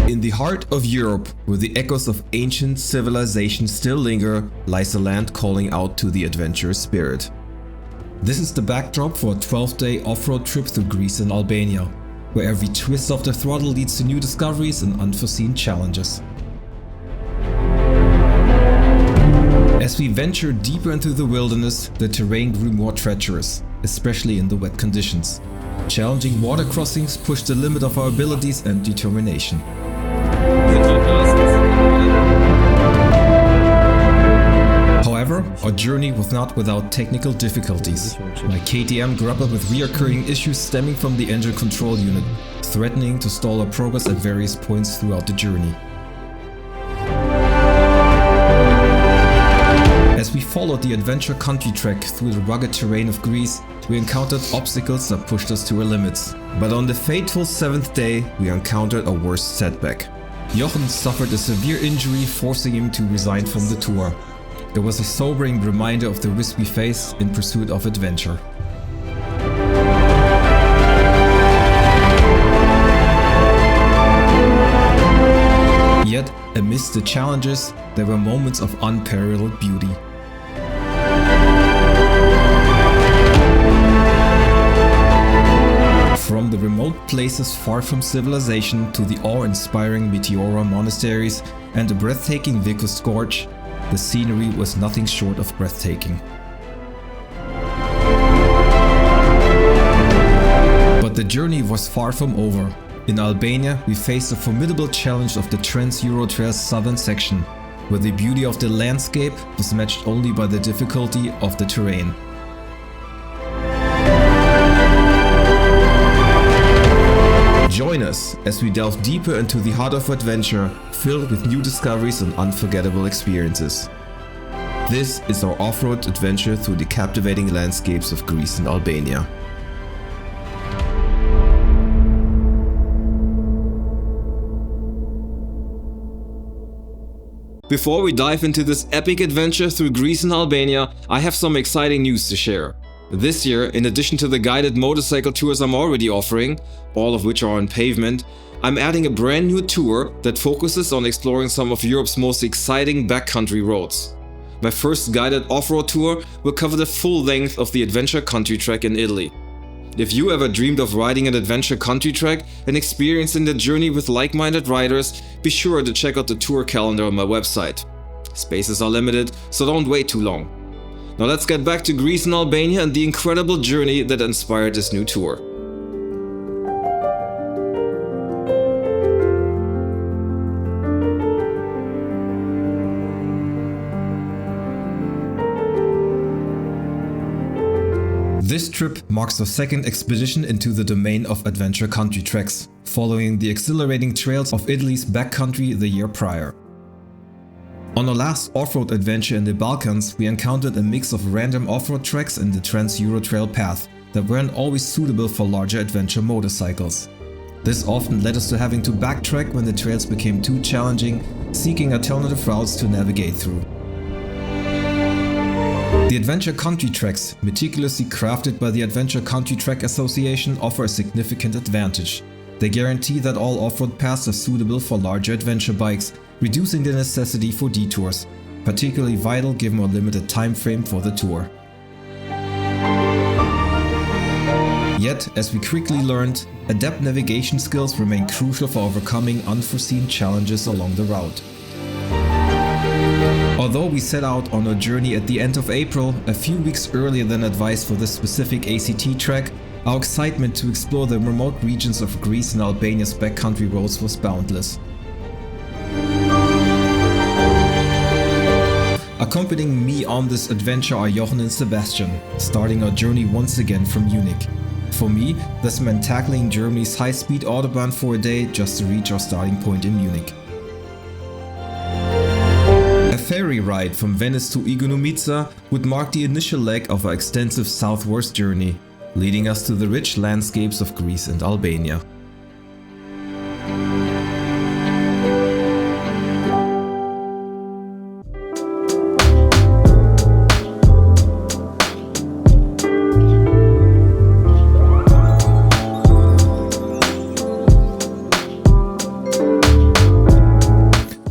In the heart of Europe, where the echoes of ancient civilization still linger, lies a land calling out to the adventurous spirit. This is the backdrop for a 12-day off-road trip through Greece and Albania, where every twist of the throttle leads to new discoveries and unforeseen challenges. As we venture deeper into the wilderness, the terrain grew more treacherous, especially in the wet conditions. Challenging water crossings pushed the limit of our abilities and determination. However, our journey was not without technical difficulties. My KTM grappled with recurring issues stemming from the engine control unit, threatening to stall our progress at various points throughout the journey. As we followed the adventure country track through the rugged terrain of Greece, we encountered obstacles that pushed us to our limits. But on the fateful 7th day, we encountered our worst setback. Jochen suffered a severe injury, forcing him to resign from the tour. It was a sobering reminder of the risk we face in pursuit of adventure. Yet, amidst the challenges, there were moments of unparalleled beauty. From the remote places far from civilization to the awe-inspiring Meteora monasteries and the breathtaking Vicus gorge, the scenery was nothing short of breathtaking. But the journey was far from over. In Albania, we faced the formidable challenge of the Trans-Euro-Trail's southern section, where the beauty of the landscape was matched only by the difficulty of the terrain. Join us as we delve deeper into the heart of adventure, filled with new discoveries and unforgettable experiences. This is our off-road adventure through the captivating landscapes of Greece and Albania. Before we dive into this epic adventure through Greece and Albania, I have some exciting news to share. This year, in addition to the guided motorcycle tours I'm already offering, all of which are on pavement, I'm adding a brand new tour that focuses on exploring some of Europe's most exciting backcountry roads. My first guided off-road tour will cover the full length of the adventure country track in Italy. If you ever dreamed of riding an adventure country track and experiencing the journey with like-minded riders, be sure to check out the tour calendar on my website. Spaces are limited, so don't wait too long. Now let's get back to Greece and Albania and the incredible journey that inspired this new tour. This trip marks our second expedition into the domain of adventure country tracks, following the exhilarating trails of Italy's backcountry the year prior. On our last off-road adventure in the Balkans, we encountered a mix of random off-road tracks and the Trans-Euro-Trail path that weren't always suitable for larger adventure motorcycles. This often led us to having to backtrack when the trails became too challenging, seeking alternative routes to navigate through. The adventure country tracks, meticulously crafted by the Adventure Country Track Association, offer a significant advantage. They guarantee that all off-road paths are suitable for larger adventure bikes, reducing the necessity for detours, particularly vital given our limited time frame for the tour. Yet, as we quickly learned, adept navigation skills remain crucial for overcoming unforeseen challenges along the route. Although we set out on our journey at the end of April, a few weeks earlier than advised for this specific ACT track, our excitement to explore the remote regions of Greece and Albania's backcountry roads was boundless. Accompanying me on this adventure are Jochen and Sebastian, starting our journey once again from Munich. For me, this meant tackling Germany's high-speed autobahn for a day just to reach our starting point in Munich. A ferry ride from Venice to Igounomitsa would mark the initial leg of our extensive southwards journey, leading us to the rich landscapes of Greece and Albania.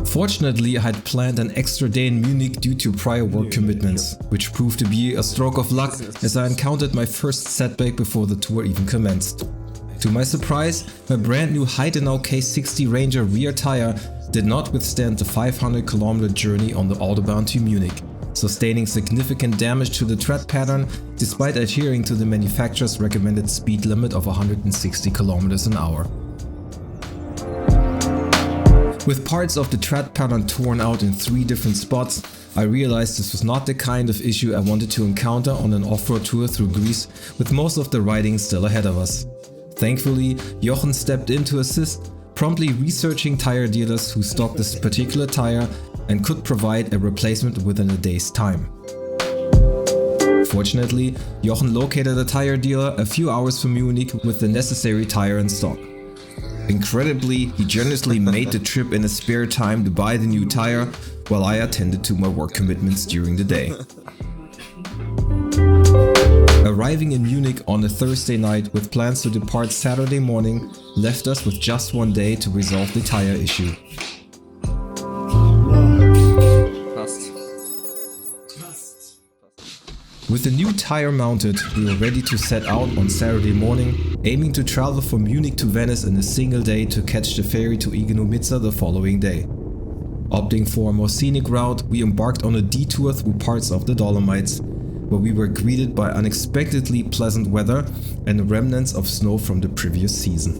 Fortunately, I had planned an extra day in Munich due to prior work commitments, which proved to be a stroke of luck as I encountered my first setback before the tour even commenced. To my surprise, my brand new Heidenau K60 Ranger rear tire did not withstand the 500-kilometer journey on the Autobahn to Munich, sustaining significant damage to the tread pattern despite adhering to the manufacturer's recommended speed limit of 160 kilometers an hour. With parts of the tread pattern torn out in 3 different spots, I realized this was not the kind of issue I wanted to encounter on an off-road tour through Greece, with most of the riding still ahead of us. Thankfully, Jochen stepped in to assist, promptly researching tire dealers who stocked this particular tire and could provide a replacement within a day's time. Fortunately, Jochen located a tire dealer a few hours from Munich with the necessary tire in stock. Incredibly, he generously made the trip in his spare time to buy the new tire, while I attended to my work commitments during the day. Arriving in Munich on a Thursday night with plans to depart Saturday morning left us with just one day to resolve the tire issue. With the new tire mounted, we were ready to set out on Saturday morning, aiming to travel from Munich to Venice in a single day to catch the ferry to Igounomitsa the following day. Opting for a more scenic route, we embarked on a detour through parts of the Dolomites, where we were greeted by unexpectedly pleasant weather and remnants of snow from the previous season.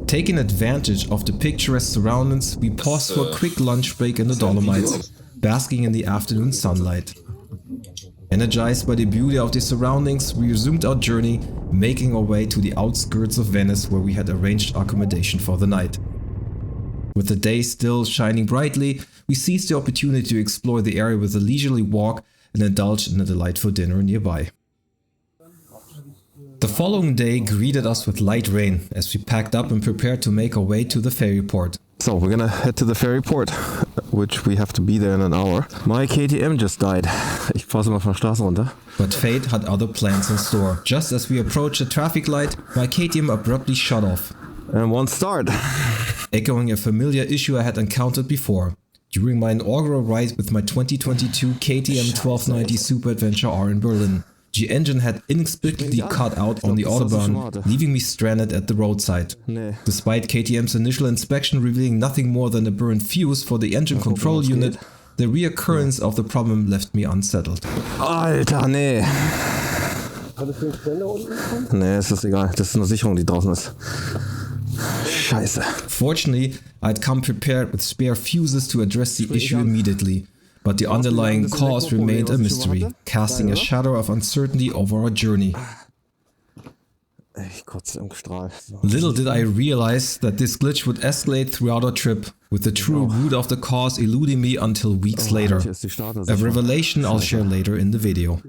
Taking advantage of the picturesque surroundings, we paused for a quick lunch break in the Dolomites, basking in the afternoon sunlight. Energized by the beauty of the surroundings, we resumed our journey, making our way to the outskirts of Venice where we had arranged accommodation for the night. With the day still shining brightly, we seized the opportunity to explore the area with a leisurely walk and indulge in a delightful dinner nearby. The following day greeted us with light rain as we packed up and prepared to make our way to the ferry port. So we're gonna head to the ferry port, which we have to be there in an hour. My KTM just died. Ich passe mal von der Straße runter. But fate had other plans in store. Just as we approached the traffic light, my KTM abruptly shut off. And one start. Echoing a familiar issue I had encountered before. During my inaugural ride with my 2022 KTM 1290 Super Adventure R in Berlin. The engine had inexplicably cut out on the Autobahn, leaving me stranded at the roadside. Despite KTM's initial inspection revealing nothing more than a burned fuse for the engine control unit, the reoccurrence of the problem left me unsettled. Alter, nee. Nee, es ist egal. Das ist eine Sicherung, die draußen ist. Scheiße. Fortunately, I had come prepared with spare fuses to address the issue immediately. But the underlying cause remained a mystery, casting a shadow of uncertainty over our journey. Little did I realize that this glitch would escalate throughout our trip, with the true root of the cause eluding me until weeks later. A revelation I'll share later in the video.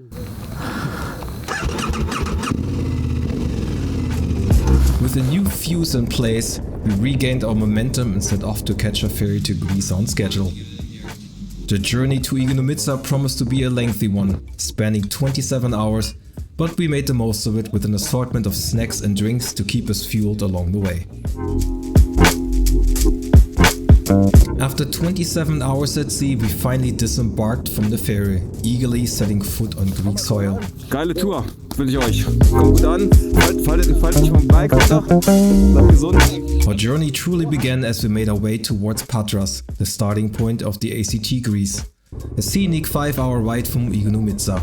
With a new fuse in place, we regained our momentum and set off to catch a ferry to Greece on schedule. The journey to Igounomitsa promised to be a lengthy one, spanning 27 hours, but we made the most of it with an assortment of snacks and drinks to keep us fueled along the way. After 27 hours at sea, we finally disembarked from the ferry, eagerly setting foot on Greek soil. Geile Tour, will ich euch. Kommt gut an, faltet nicht vom Bike runter, bleibt gesund. Our journey truly began as we made our way towards Patras, the starting point of the ACT Greece, a scenic 5-hour ride from Igounomitsa.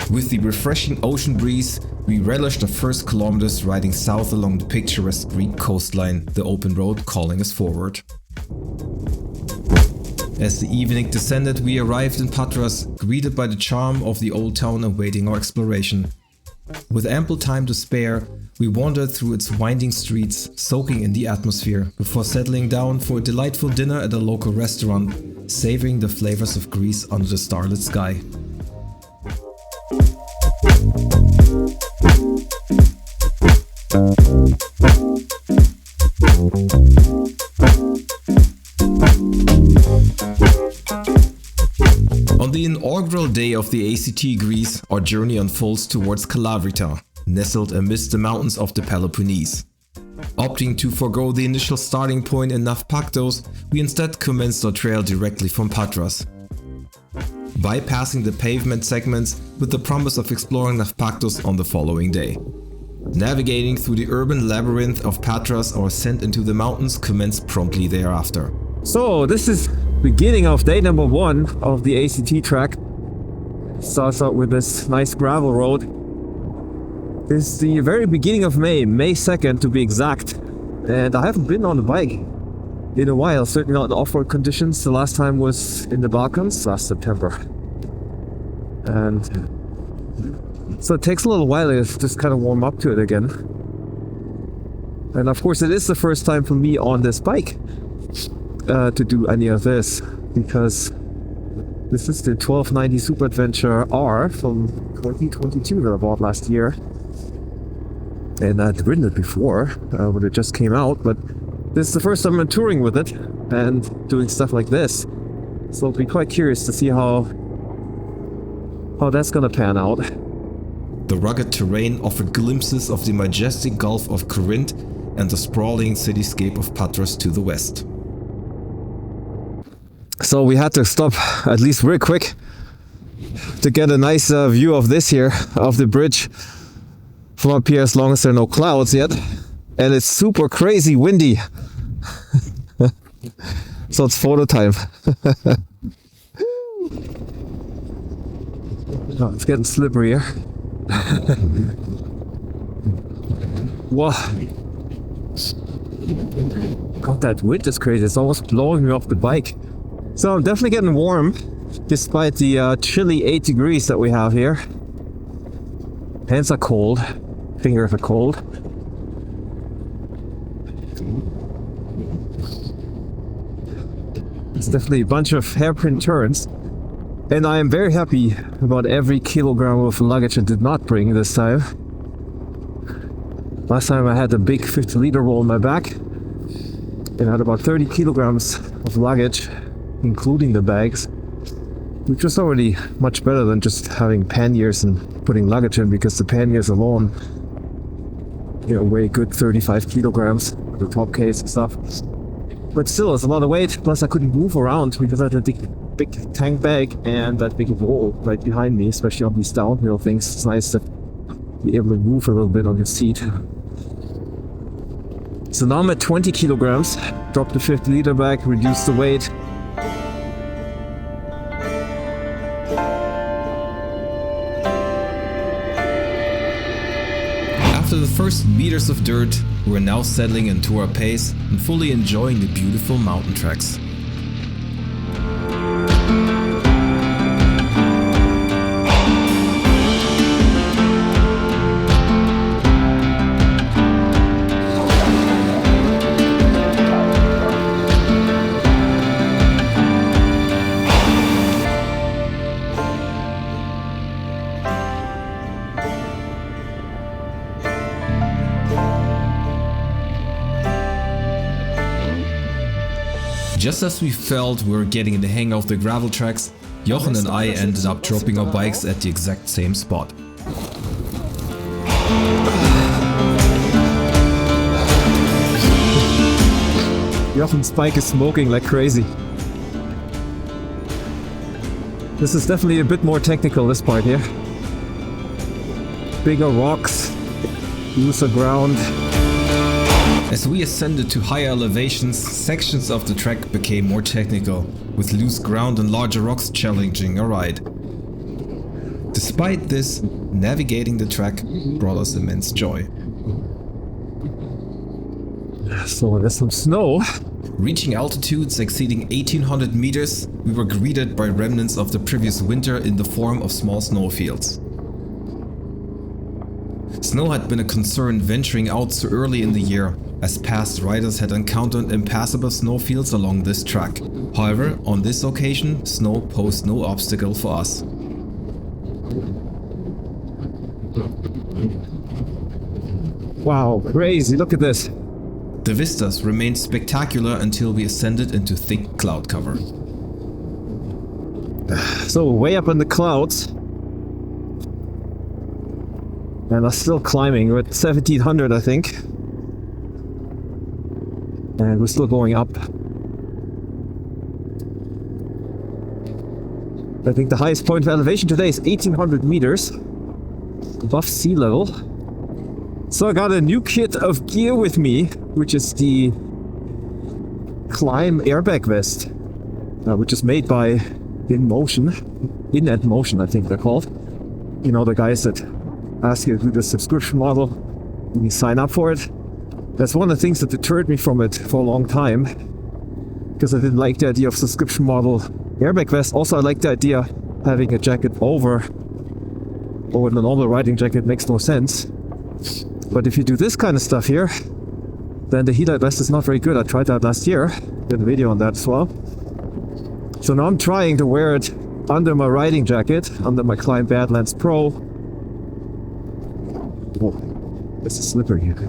With the refreshing ocean breeze, we relished the first kilometers riding south along the picturesque Greek coastline, the open road calling us forward. As the evening descended, we arrived in Patras, greeted by the charm of the old town awaiting our exploration. With ample time to spare, we wandered through its winding streets, soaking in the atmosphere, before settling down for a delightful dinner at a local restaurant, savoring the flavors of Greece under the starlit sky. On the inaugural day of the ACT Greece, our journey unfolds towards Kalavrita, nestled amidst the mountains of the Peloponnese. Opting to forego the initial starting point in Naupaktos, we instead commenced our trail directly from Patras. Bypassing the pavement segments with the promise of exploring Naupaktos on the following day. Navigating through the urban labyrinth of Patras, our ascent into the mountains commenced promptly thereafter. So this is beginning of day number 1 of the ACT track. Starts out with this nice gravel road. It's the very beginning of May 2nd to be exact. And I haven't been on a bike in a while, certainly not in off-road conditions. The last time was in the Balkans last September. And so it takes a little while to just kind of warm up to it again. And of course it is the first time for me on this bike to do any of this, because this is the 1290 Super Adventure R from 2022 that I bought last year. And I'd ridden it before when it just came out, but this is the first time I'm touring with it and doing stuff like this. So I'll be quite curious to see how that's gonna pan out. The rugged terrain offered glimpses of the majestic Gulf of Corinth and the sprawling cityscape of Patras to the west. So we had to stop at least real quick to get a nice view of this here, of the bridge from up here, as long as there are no clouds yet. And it's super crazy windy. So it's photo time. Oh, it's getting slippery here. Whoa. God, that wind is crazy. It's almost blowing me off the bike. So I'm definitely getting warm, despite the chilly 8 degrees that we have here. Hands are cold. Fingers are cold. It's definitely a bunch of hairpin turns. And I am very happy about every kilogram of luggage I did not bring this time. Last time I had a big 50-liter roll on my back and I had about 30 kilograms of luggage, including the bags, which was already much better than just having panniers and putting luggage in, because the panniers alone, you know, weigh a good 35 kilograms, the top case and stuff. But still, it's a lot of weight, plus I couldn't move around because I had a big tank bag and that big roll right behind me, especially on these downhill things. It's nice to be able to move a little bit on your seat. So now I'm at 20 kilograms, dropped the 50-liter bag, reduced the weight. After the first meters of dirt, we're now settling into our pace and fully enjoying the beautiful mountain tracks. Just as we felt we were getting the hang of the gravel tracks, Jochen and I ended up dropping our bikes at the exact same spot. Jochen's bike is smoking like crazy. This is definitely a bit more technical, this part here. Bigger rocks, looser ground. As we ascended to higher elevations, sections of the track became more technical, with loose ground and larger rocks challenging our ride. Despite this, navigating the track brought us immense joy. So there's some snow. Reaching altitudes exceeding 1800 meters, we were greeted by remnants of the previous winter in the form of small snowfields. Snow had been a concern venturing out so early in the year, as past riders had encountered impassable snowfields along this track. However, on this occasion, snow posed no obstacle for us. Wow, crazy, look at this. The vistas remained spectacular until we ascended into thick cloud cover. So way up in the clouds. And I'm still climbing. We're at 1700, I think. And we're still going up. I think the highest point of elevation today is 1800 meters above sea level. So I got a new kit of gear with me, which is the Climb airbag vest, which is made by In-Net Motion, I think they're called. You know, the guys that ask you to do the subscription model and you sign up for it. That's one of the things that deterred me from it for a long time, because I didn't like the idea of subscription model airbag vest. Also, I like the idea of having a jacket over the normal riding jacket. Makes no sense. But if you do this kind of stuff here, then the heat-light vest is not very good. I tried that last year. Did a video on that as well. So now I'm trying to wear it under my riding jacket, under my Climb Badlands Pro. Whoa, this is slippery here.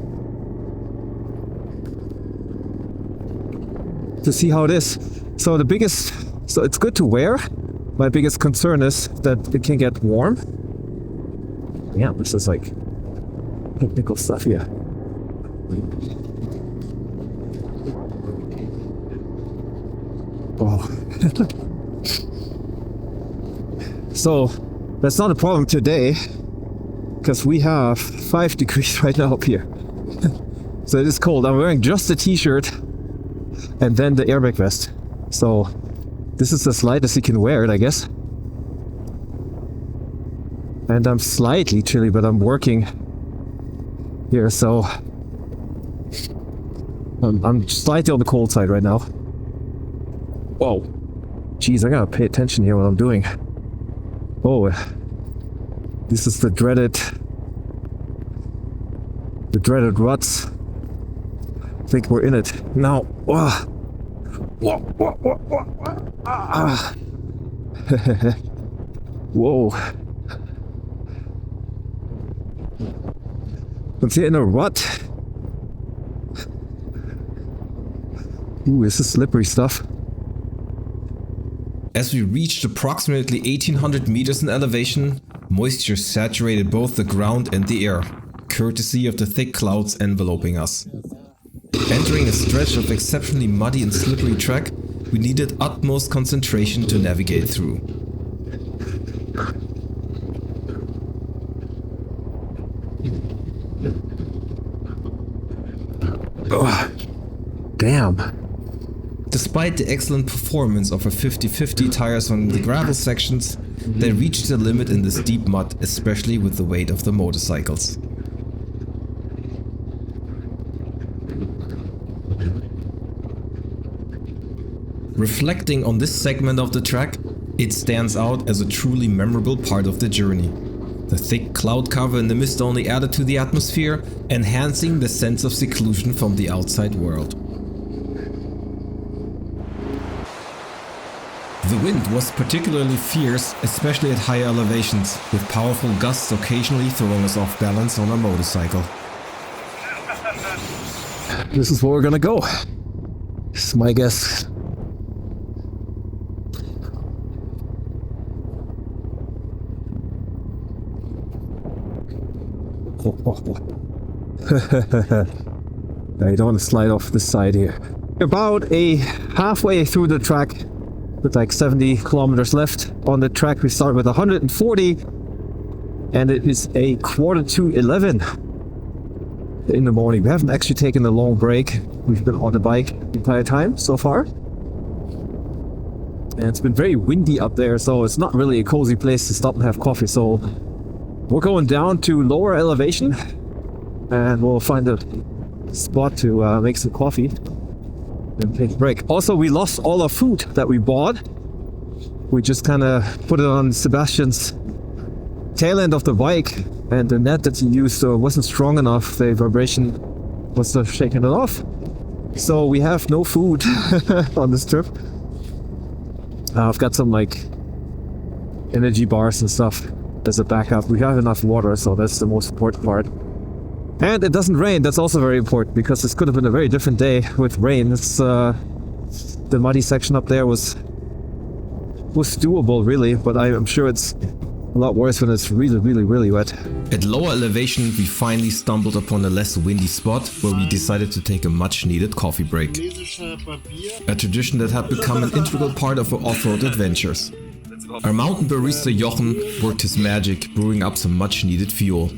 To see how it is. So it's good to wear. My biggest concern is that it can get warm. Yeah, this is like technical stuff here. Oh. So that's not a problem today, because we have 5 degrees right now up here. So it is cold. I'm wearing just a t-shirt and then the airbag vest. So this is as light as you can wear it, I guess. And I'm slightly chilly, but I'm working here, so I'm slightly on the cold side right now. Whoa. Jeez, I gotta pay attention here what I'm doing. Oh, this is the dreaded ruts. I think we're in it now. Whoa. I'm here in a rut. Ooh, this is slippery stuff. As we reached approximately 1800 meters in elevation, moisture saturated both the ground and the air, courtesy of the thick clouds enveloping us. Entering a stretch of exceptionally muddy and slippery track, we needed utmost concentration to navigate through. Oh, damn. Despite the excellent performance of our 50/50 tires on the gravel sections, they reached the limit in this deep mud, especially with the weight of the motorcycles. Reflecting on this segment of the track, it stands out as a truly memorable part of the journey. The thick cloud cover in the mist only added to the atmosphere, enhancing the sense of seclusion from the outside world. The wind was particularly fierce, especially at higher elevations, with powerful gusts occasionally throwing us off balance on our motorcycle. This is where we're gonna go. This is my guess. I don't want to slide off this side here. About halfway through the track, with like 70 kilometers left on the track. We start with 140, and it is a 11:45 in the morning. We haven't actually taken a long break. We've been on the bike the entire time so far. And it's been very windy up there, so it's not really a cozy place to stop and have coffee. So we're going down to lower elevation, and we'll find a spot to make some coffee and take a break. Also, we lost all our food that we bought. We just kind of put it on Sebastian's tail end of the bike, and the net that you used wasn't strong enough. The vibration was shaking it off. So we have no food on this trip. I've got some like energy bars and stuff as a backup. We have enough water, so that's the most important part. And it doesn't rain. That's also very important, because this could have been a very different day with rain. It's the muddy section up there was doable, really, but I'm sure it's a lot worse when it's really, really, really wet. At lower elevation, we finally stumbled upon a less windy spot where we decided to take a much-needed coffee break. A tradition that had become an integral part of our off-road adventures. Our mountain barista Jochen worked his magic, brewing up some much-needed fuel.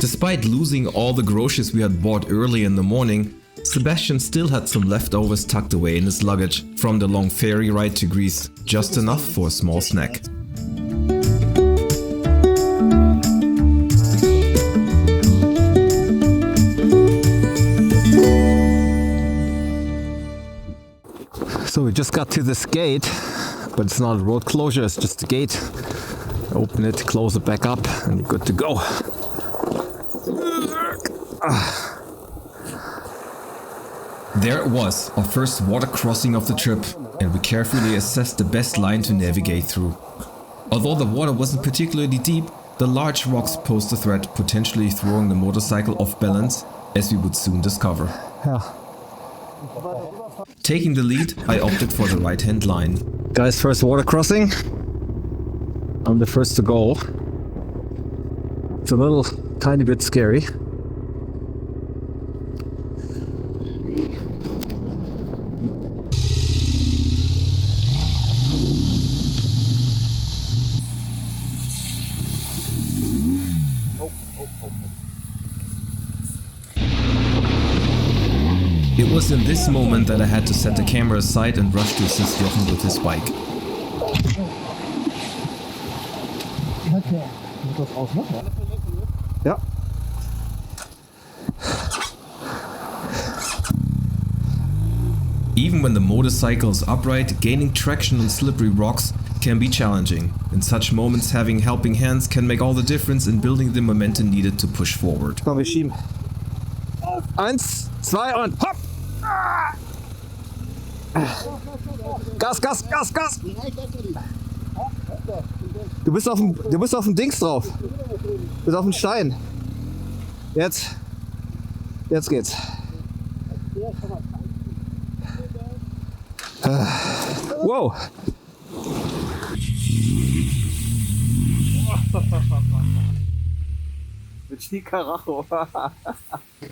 Despite losing all the groceries we had bought early in the morning, Sebastian still had some leftovers tucked away in his luggage from the long ferry ride to Greece, just enough for a small snack. So we just got to this gate, but it's not a road closure, it's just a gate. Open it, close it back up, and you're good to go. There it was, our first water crossing of the trip, and we carefully assessed the best line to navigate through. Although the water wasn't particularly deep, the large rocks posed a threat, potentially throwing the motorcycle off balance, as we would soon discover. Yeah. Taking the lead, I opted for the right-hand line. Guys, first water crossing. I'm the first to go. It's a little tiny bit scary. It was in this moment that I had to set the camera aside and rush to assist Jochen with his bike. Yeah. Even when the motorcycle is upright, gaining traction on slippery rocks can be challenging. In such moments, having helping hands can make all the difference in building the momentum needed to push forward. Komm, wir schieben. 1, 2 und hopp! Gas, Gas, Gas, Gas! Du bist auf dem Dings drauf. Du bist auf dem Stein. Jetzt geht's. Wow.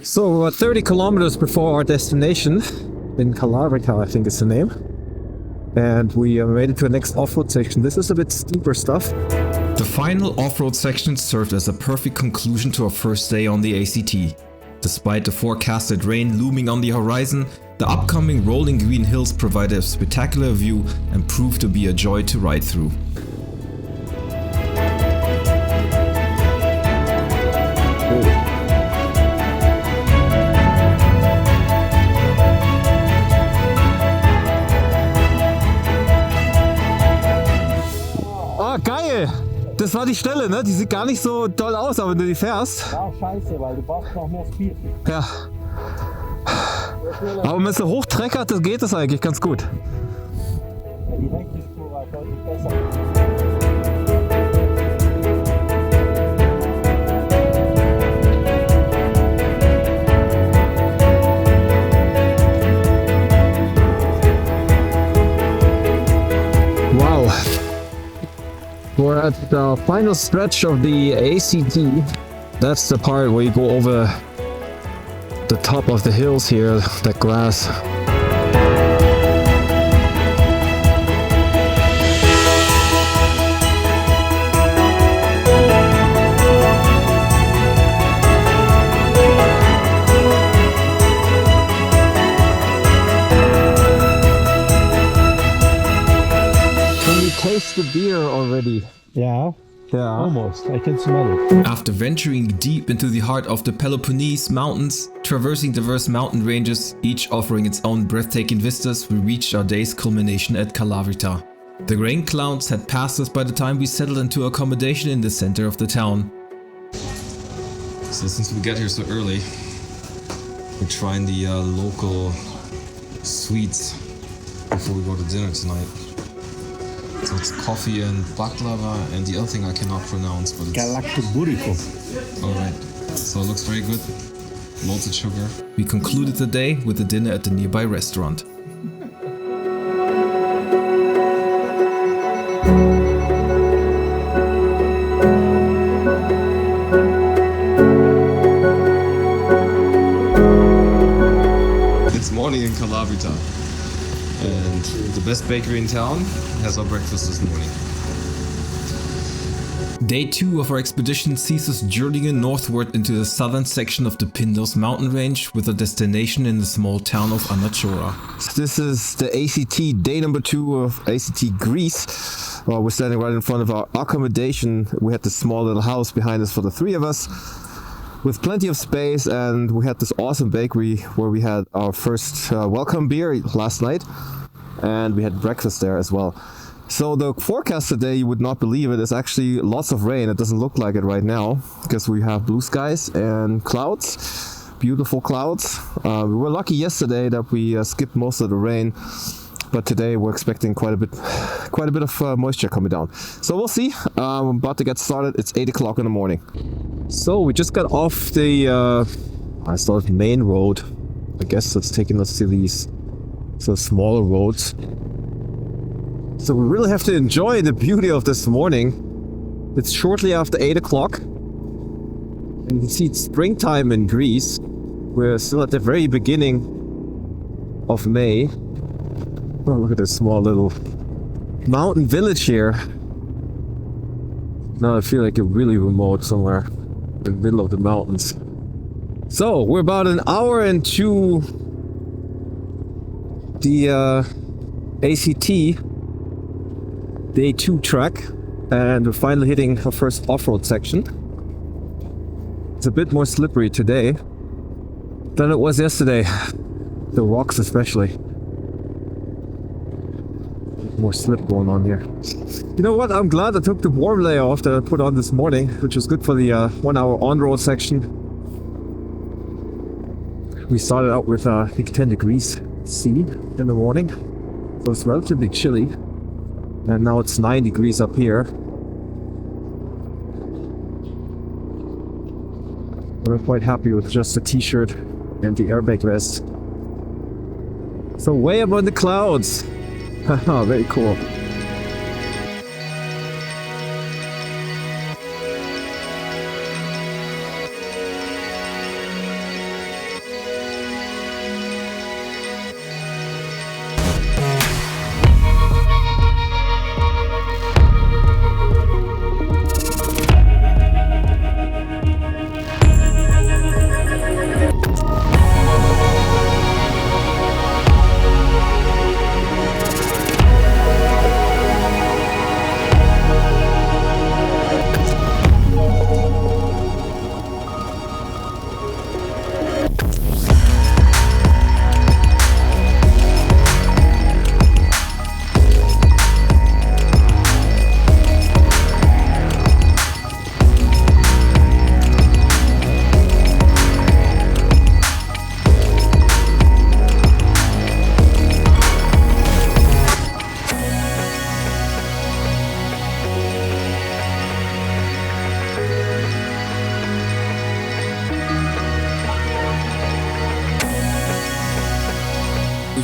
So we're 30 kilometers before our destination in Calavrita, I think is the name. And we made it to the next off-road section. This is a bit steeper stuff. The final off-road section served as a perfect conclusion to our first day on the ACT. Despite the forecasted rain looming on the horizon, the upcoming rolling green hills provided a spectacular view and proved to be a joy to ride through. Ah, geil! Das war die Stelle, ne? Die sieht gar nicht so toll aus, aber wenn du die fährst. Ja, scheiße, weil du brauchst noch mehr Speed. Ja. Aber wenn es so hochtreckert, das geht es eigentlich ganz gut. Ja, die rechte Spur war deutlich besser. Wow. We're at the final stretch of the ACT. That's the part where you go over the top of the hills here, that grass. Can you taste the beer already? Yeah, Yeah. almost. I can smell it. After venturing deep into the heart of the Peloponnese mountains, traversing diverse mountain ranges, each offering its own breathtaking vistas, we reached our day's culmination at Calavrita. The rain clouds had passed us by the time we settled into accommodation in the center of the town. So since we get here so early, we're trying the local sweets before we go to dinner tonight. So it's coffee and baklava and the other thing I cannot pronounce, but it's... Galactoburico. Alright, so it looks very good. Lots of sugar. We concluded the day with a dinner at the nearby restaurant. It's morning in Calabria, and the best bakery in town has our breakfast this morning. Day 2 of our expedition sees us journeying northward into the southern section of the Pindos mountain range with a destination in the small town of Anachora. This is the ACT, day number 2 of ACT Greece. We're standing right in front of our accommodation. We had this small little house behind us for the 3 of us with plenty of space, and we had this awesome bakery where we had our first welcome beer last night, and we had breakfast there as well. So the forecast today, you would not believe it, is actually lots of rain. It doesn't look like it right now because we have blue skies and clouds, beautiful clouds. We were lucky yesterday that we skipped most of the rain, but today we're expecting quite a bit of moisture coming down. So we'll see. I'm about to get started. It's 8 o'clock in the morning. So we just got off the main road. I guess that's taking us to these smaller roads. So we really have to enjoy the beauty of this morning. It's shortly after 8 o'clock. And you can see it's springtime in Greece. We're still at the very beginning of May. Oh, look at this small little mountain village here. Now I feel like you're really remote somewhere in the middle of the mountains. So we're about an hour into the ACT Day 2 track, and we're finally hitting our first off-road section. It's a bit more slippery today than it was yesterday. The rocks especially. More slip going on here. You know what? I'm glad I took the warm layer off that I put on this morning, which was good for the 1 hour on-road section. We started out with I think 10 degrees C in the morning, so it's relatively chilly. And now it's 9 degrees up here. We're quite happy with just a t-shirt and the airbag vest. So way up on the clouds. Haha, very cool.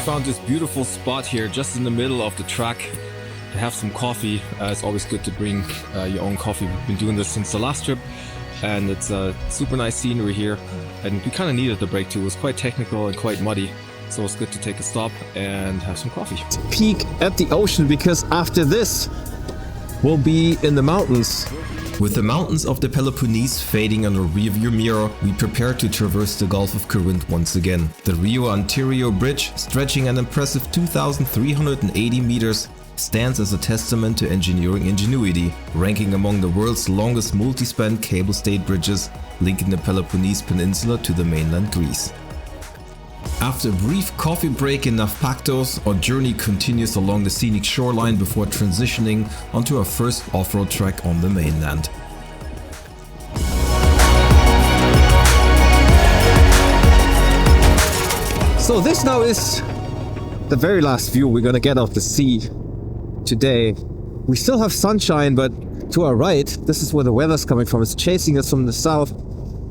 Found this beautiful spot here just in the middle of the track to have some coffee. It's always good to bring your own coffee. We've been doing this since the last trip, and it's a super nice scenery here, and we kind of needed the break too. It was quite technical and quite muddy, so it's good to take a stop and have some coffee. Peek at the ocean, because after this we'll be in the mountains. With the mountains of the Peloponnese fading on the rearview mirror, we prepare to traverse the Gulf of Corinth once again. The Rio Antirio Bridge, stretching an impressive 2,380 meters, stands as a testament to engineering ingenuity, ranking among the world's longest multi-span cable-stayed bridges linking the Peloponnese Peninsula to the mainland Greece. After a brief coffee break in Nafpaktos, our journey continues along the scenic shoreline before transitioning onto our first off-road track on the mainland. So this now is the very last view we're gonna get of the sea today. We still have sunshine, but to our right, this is where the weather's coming from. It's chasing us from the south.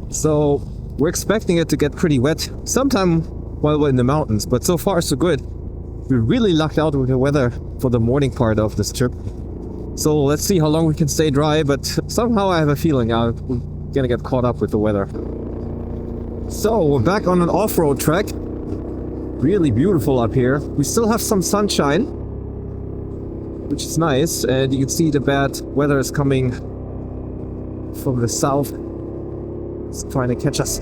So we're expecting it to get pretty wet sometime while we're in the mountains, but so far so good. We really lucked out with the weather for the morning part of this trip. So let's see how long we can stay dry, but somehow I have a feeling we're gonna get caught up with the weather. So we're back on an off-road track. Really beautiful up here. We still have some sunshine, which is nice, and you can see the bad weather is coming from the south. It's trying to catch us.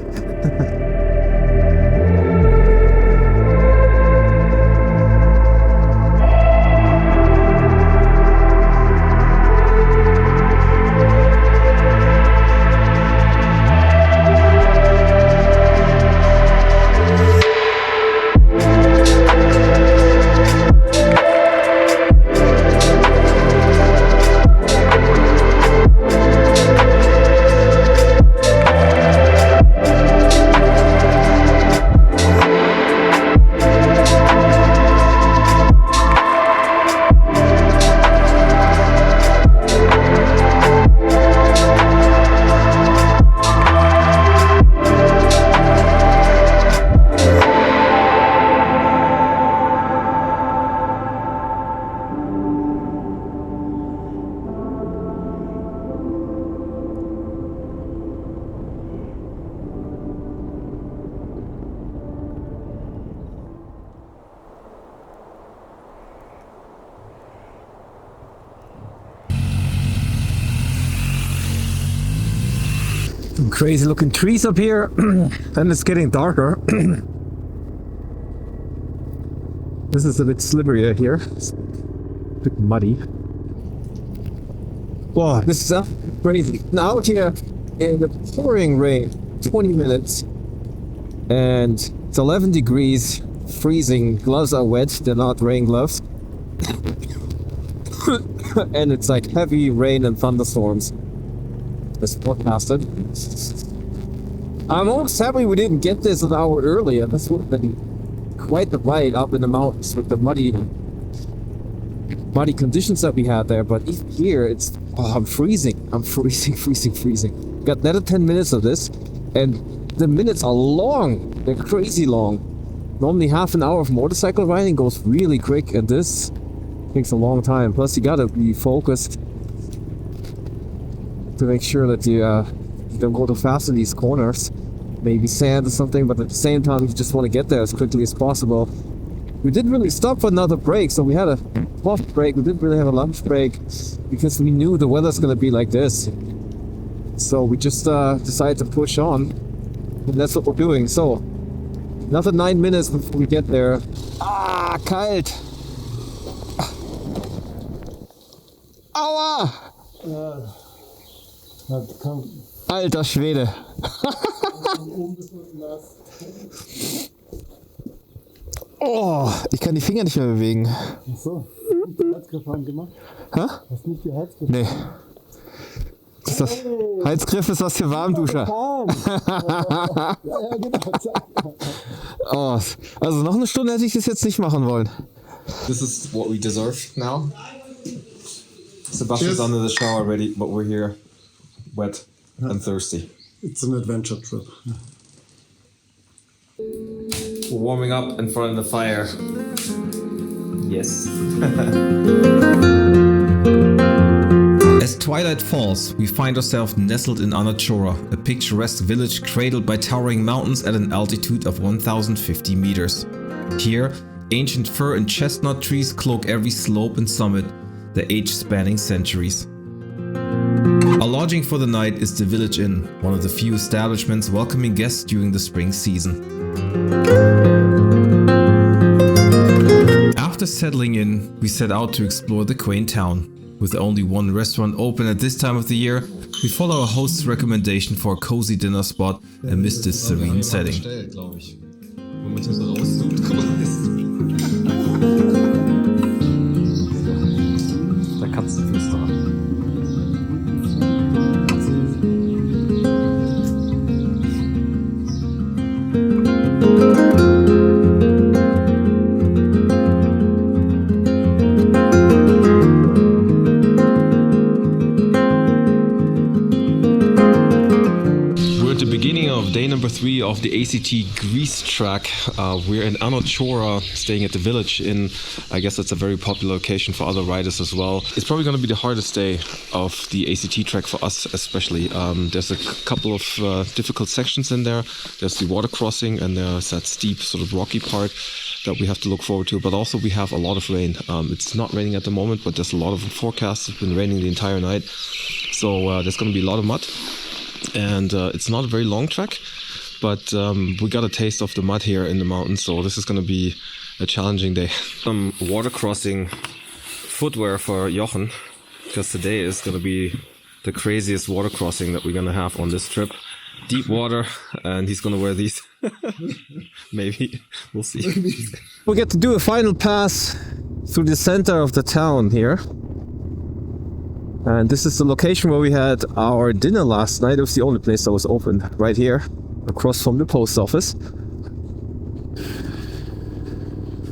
Some crazy looking trees up here, and it's getting darker. This is a bit slipperier here. It's a bit muddy. Wow, this is crazy. Now here in the pouring rain, 20 minutes, and it's 11 degrees, freezing. Gloves are wet, they're not rain gloves. And it's like heavy rain and thunderstorms. It's forecasted. I'm almost happy we didn't get this an hour earlier. This would have been quite the ride up in the mountains with the muddy conditions that we had there. But even here, it's I'm freezing. I'm freezing. Got another 10 minutes of this, and the minutes are long. They're crazy long. Normally half an hour of motorcycle riding goes really quick, and this takes a long time. Plus, you gotta be focused to make sure that you don't go too fast in these corners. Maybe sand or something, but at the same time you just want to get there as quickly as possible. We didn't really stop for another break, so we had a coffee break. We didn't really have a lunch break because we knew the weather's gonna be like this. So we just decided to push on, and that's what we're doing. So another 9 minutes before we get there. Ah, kalt! Aua! Alter Schwede. Oh, ich kann die Finger nicht mehr bewegen. Ach so, hast du Heizgriff gemacht? Hä? Hast du nicht die Heizgriff? Nee. Ist das Heizgriff ist was für Warmduscher. Ja, genau. Oh, also noch eine Stunde hätte ich das jetzt nicht machen wollen. This is what we deserve now. Sebastian's under the shower already, but we're here wet and thirsty. It's an adventure trip. We're warming up in front of the fire. Yes. As twilight falls, we find ourselves nestled in Anachora, a picturesque village cradled by towering mountains at an altitude of 1050 meters. Here, ancient fir and chestnut trees cloak every slope and summit, the age spanning centuries. Our lodging for the night is the Village Inn, one of the few establishments welcoming guests during the spring season. After settling in, we set out to explore the quaint town. With only one restaurant open at this time of the year, we follow our host's recommendation for a cozy dinner spot amidst this serene setting. Wenn man so rauszoomt, kann man das sehen. Der Katzenflüsterer. Day number 3 of the ACT Greece track. We're in Anachora, staying at the village inn. I guess that's a very popular location for other riders as well. It's probably going to be the hardest day of the ACT track for us especially. There's a couple of difficult sections in there. There's the water crossing and there's that steep sort of rocky part that we have to look forward to, but also we have a lot of rain. It's not raining at the moment, but there's a lot of forecasts. It's been raining the entire night, so there's going to be a lot of mud. And it's not a very long track, but we got a taste of the mud here in the mountains, so this is going to be a challenging day. Some water crossing footwear for Jochen, because today is going to be the craziest water crossing that we're going to have on this trip. Deep water, and he's going to wear these. Maybe. We'll see. We get to do a final pass through the center of the town here. And this is the location where we had our dinner last night. It was the only place that was open, right here, across from the post office.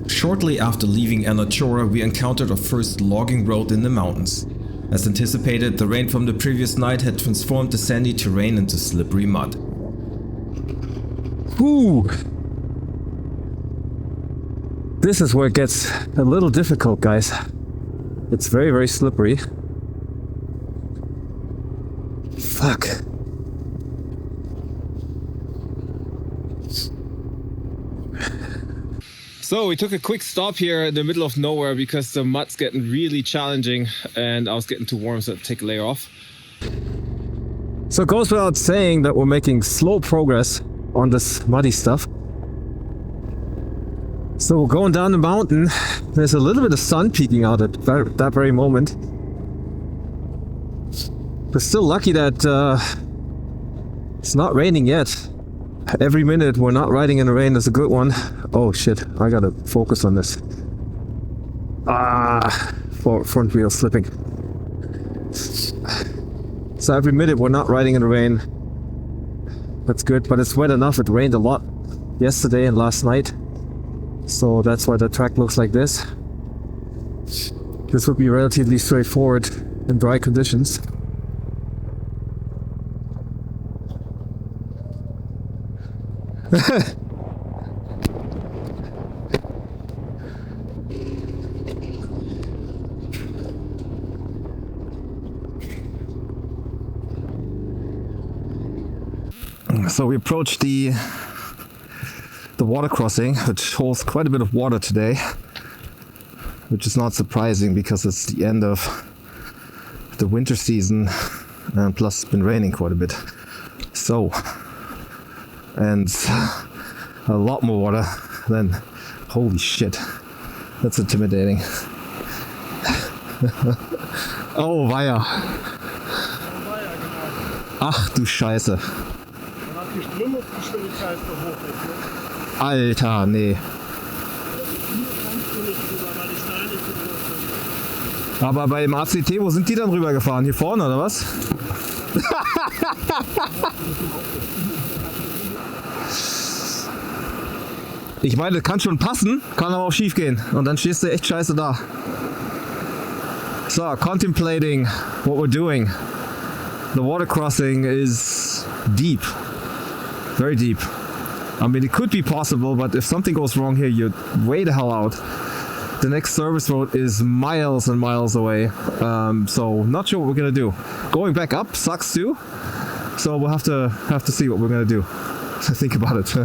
Shortly after leaving Anachora, we encountered our first logging road in the mountains. As anticipated, the rain from the previous night had transformed the sandy terrain into slippery mud. Whew! This is where it gets a little difficult, guys. It's very, very slippery. Fuck. So we took a quick stop here in the middle of nowhere because the mud's getting really challenging and I was getting too warm, so I had to take a layer off. So it goes without saying that we're making slow progress on this muddy stuff. So we're going down the mountain. There's a little bit of sun peeking out at that very moment. We're still lucky that it's not raining yet. Every minute we're not riding in the rain is a good one. Oh shit, I gotta focus on this. Front wheel slipping. So every minute we're not riding in the rain. That's good, but it's wet enough. It rained a lot yesterday and last night. So that's why the track looks like this. This would be relatively straightforward in dry conditions. So we approached the water crossing, which holds quite a bit of water today, which is not surprising because it's the end of the winter season and plus it's been raining quite a bit. So, and a lot more water than, holy shit, that's intimidating. Oh weia. Ach du Scheiße. Alter, nee. Aber beim ACT, wo sind die dann rübergefahren? Hier vorne oder was? Ich meine, das kann schon passen, kann aber auch schief gehen. Und dann stehst du echt scheiße da. So, contemplating what we're doing. The water crossing is deep. Very deep. I mean, it could be possible, but if something goes wrong here, you're way the hell out. The next service road is miles and miles away. So not sure what we're gonna do. Going back up sucks too. So we'll have to see what we're gonna do. Think about it.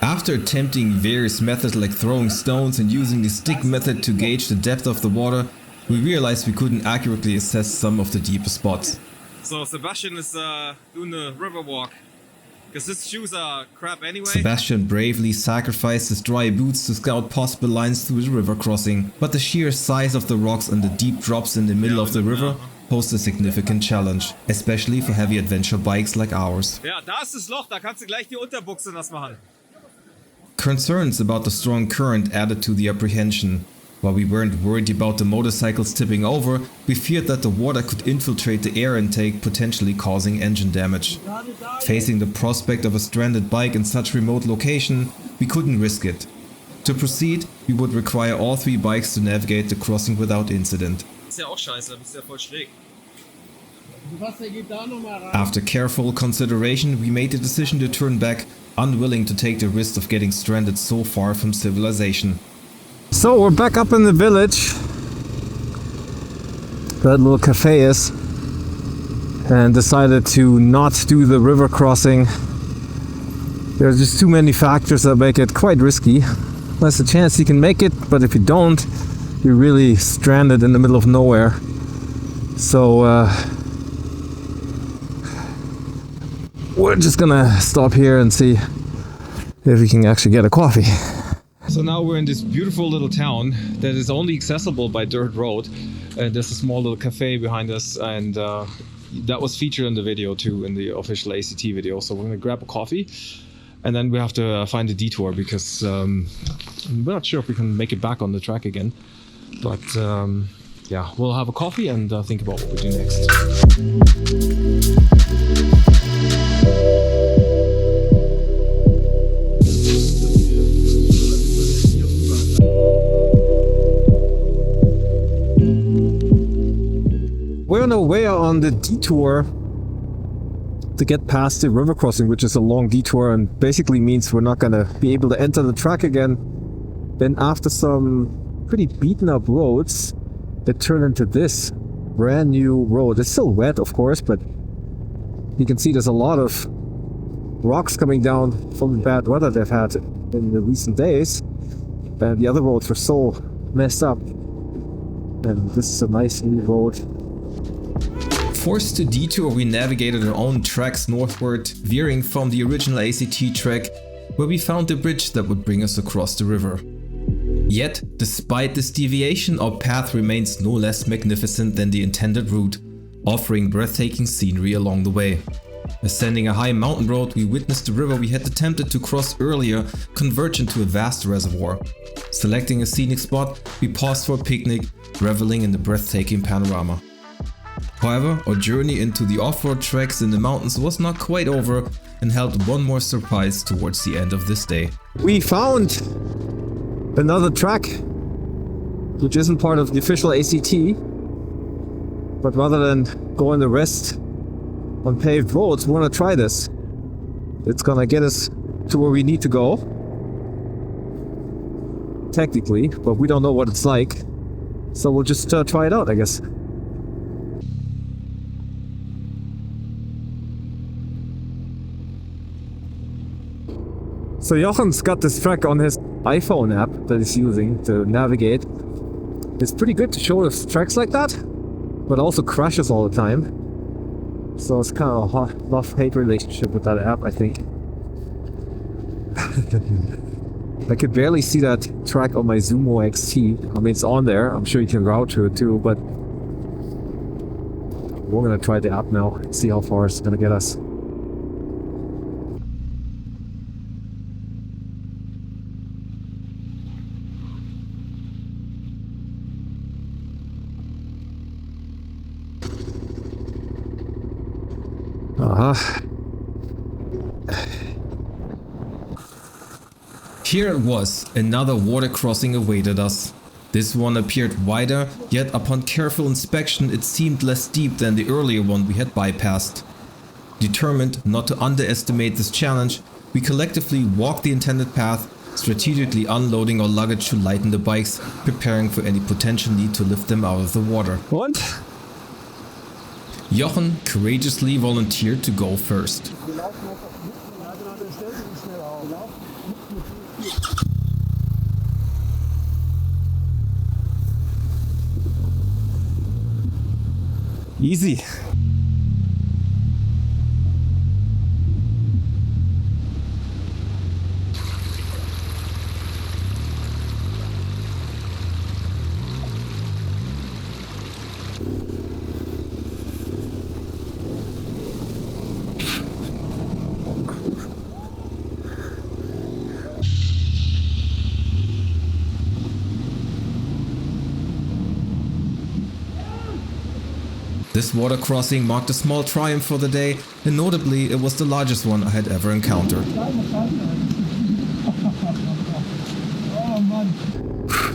After attempting various methods like throwing stones and using the stick method to gauge the depth of the water, we realized we couldn't accurately assess some of the deeper spots. So Sebastian is doing a river walk. Because his shoes are crap anyway. Sebastian bravely sacrificed his dry boots to scout possible lines through the river crossing, but the sheer size of the rocks and the deep drops in the middle of the river posed a significant challenge, especially for heavy adventure bikes like ours. Ja, da ist das Loch, da kannst du gleich die Unterbuchse nass machen. Concerns about the strong current added to the apprehension. While we weren't worried about the motorcycles tipping over, we feared that the water could infiltrate the air intake, potentially causing engine damage. Facing the prospect of a stranded bike in such remote location, we couldn't risk it. To proceed, we would require all 3 bikes to navigate the crossing without incident. Ist ja auch scheiße, bist ja voll schräg. After careful consideration, we made the decision to turn back, unwilling to take the risk of getting stranded so far from civilization. So we're back up in the village. That little cafe is. And decided to not do the river crossing. There's just too many factors that make it quite risky. There's a chance you can make it, but if you don't, you're really stranded in the middle of nowhere. So we're just gonna stop here and see if we can actually get a coffee. So now we're in this beautiful little town that is only accessible by dirt road. And there's a small little cafe behind us, and that was featured in the video too, in the official ACT video. So we're gonna grab a coffee, and then we have to find a detour because we're not sure if we can make it back on the track again. But yeah, we'll have a coffee and think about what we do next. We're on our way on the detour to get past the river crossing, which is a long detour and basically means we're not gonna be able to enter the track again. Then after some pretty beaten up roads, it turned into this brand new road. It's still wet, of course, but you can see there's a lot of rocks coming down from the bad weather they've had in the recent days. And the other roads were so messed up. And this is a nice new road. Forced to detour, we navigated our own tracks northward, veering from the original ACT track, where we found the bridge that would bring us across the river. Yet, despite this deviation, our path remains no less magnificent than the intended route, offering breathtaking scenery along the way. Ascending a high mountain road, we witnessed the river we had attempted to cross earlier converge into a vast reservoir. Selecting a scenic spot, we paused for a picnic, reveling in the breathtaking panorama. However, our journey into the off-road tracks in the mountains was not quite over and held one more surprise towards the end of this day. We found another track, which isn't part of the official ACT, but rather than going the rest on paved roads, we want to try this. It's gonna get us to where we need to go, technically, but we don't know what it's like, so we'll just try it out, I guess. So Jochen's got this track on his iPhone app that he's using to navigate. It's pretty good to show us tracks like that, but also crashes all the time. So it's kind of a love-hate relationship with that app, I think. I could barely see that track on my Zumo XT. I mean, it's on there. I'm sure you can route to it too, but we're gonna try the app now and see how far it's gonna get us. Here it was, another water crossing awaited us. This one appeared wider, yet upon careful inspection it seemed less deep than the earlier one we had bypassed. Determined not to underestimate this challenge, we collectively walked the intended path, strategically unloading our luggage to lighten the bikes, preparing for any potential need to lift them out of the water. Und? Jochen courageously volunteered to go first. Easy. This water crossing marked a small triumph for the day, and notably it was the largest one I had ever encountered.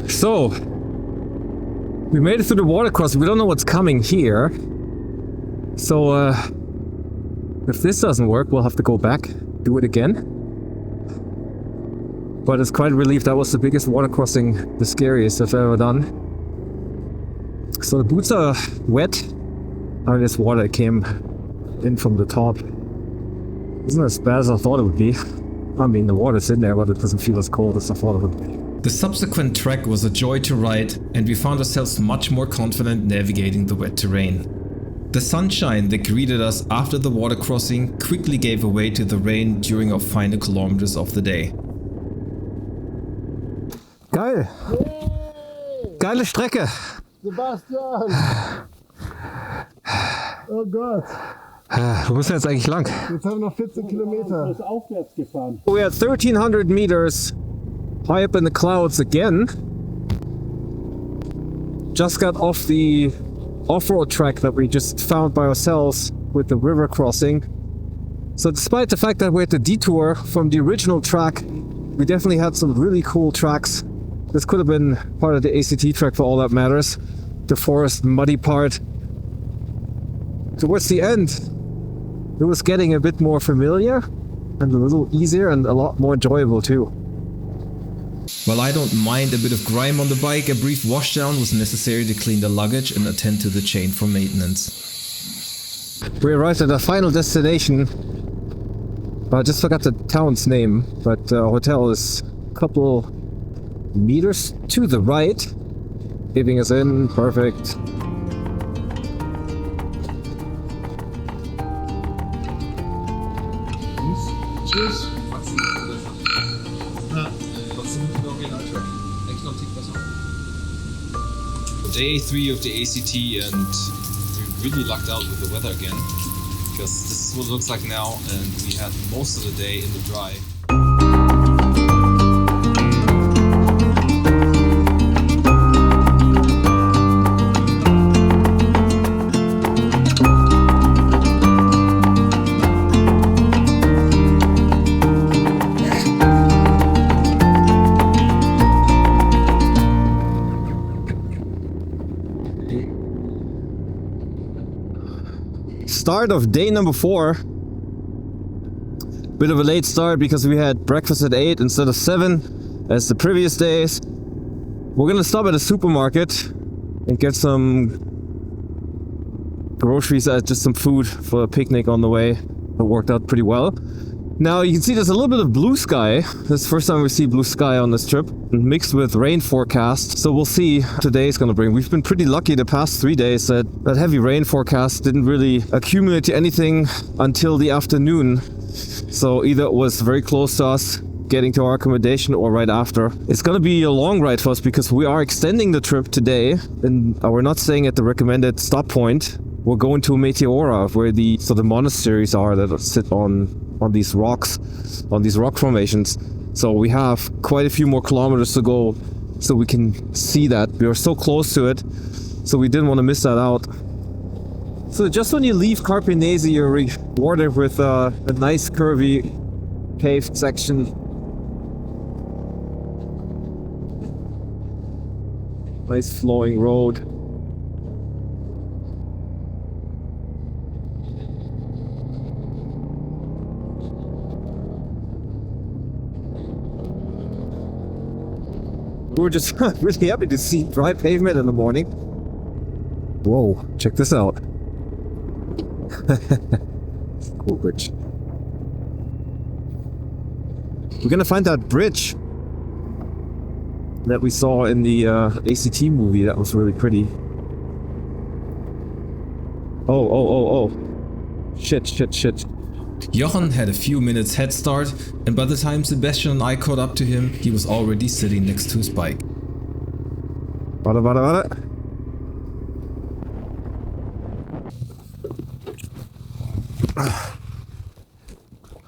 So, we made it through the water crossing. We don't know what's coming here. So, if this doesn't work, we'll have to go back, do it again. But it's quite a relief. That was the biggest water crossing, the scariest I've ever done. So the boots are wet. I mean, this water came in from the top. Isn't as bad as I thought it would be. I mean, the water's in there, but it doesn't feel as cold as I thought it would be. The subsequent trek was a joy to ride, and we found ourselves much more confident navigating the wet terrain. The sunshine that greeted us after the water crossing quickly gave way to the rain during our final kilometers of the day. Geil! Geile Strecke! Sebastian! Oh Gott! Wo müssen wir jetzt eigentlich lang? Jetzt haben wir noch 14 Kilometer. Ist aufwärts gefahren. We are 1300 meters high up in the clouds again. Just got off the off-road track that we just found by ourselves with the river crossing. So despite the fact that we had to detour from the original track, we definitely had some really cool tracks. This could have been part of the ACT track for all that matters. The forest muddy part. Towards the end, it was getting a bit more familiar and a little easier and a lot more enjoyable too. While I don't mind a bit of grime on the bike, a brief washdown was necessary to clean the luggage and attend to the chain for maintenance. We arrived at our final destination. I just forgot the town's name, but our hotel is a couple meters to the right. Giving us in, perfect. Tschüss. Day 3 of the ACT, and we really lucked out with the weather again, because this is what it looks like now, and we had most of the day in the dry. Start of day number 4. Bit of a late start because we had breakfast at 8 instead of 7 as the previous days. We're gonna stop at a supermarket and get some groceries, just some food for a picnic on the way. It worked out pretty well. Now you can see there's a little bit of blue sky. This is the first time we see blue sky on this trip, mixed with rain forecast. So we'll see what today's gonna bring. We've been pretty lucky the past 3 days that heavy rain forecast didn't really accumulate to anything until the afternoon. So either it was very close to us getting to our accommodation or right after. It's gonna be a long ride for us because we are extending the trip today, and we're not staying at the recommended stop point. We're going to Meteora, where the monasteries are that sit on these rocks, on these rock formations. So we have quite a few more kilometers to go so we can see that. We are so close to it, so we didn't want to miss that out. So just when you leave Carpenese, you're rewarded with a nice curvy paved section. Nice flowing road. We were just really happy to see dry pavement in the morning. Whoa, check this out. Cool bridge. We're gonna find that bridge that we saw in the ACT movie. That was really pretty. Oh. Shit. Jochen had a few minutes head start, and by the time Sebastian and I caught up to him, he was already sitting next to his bike. Warte.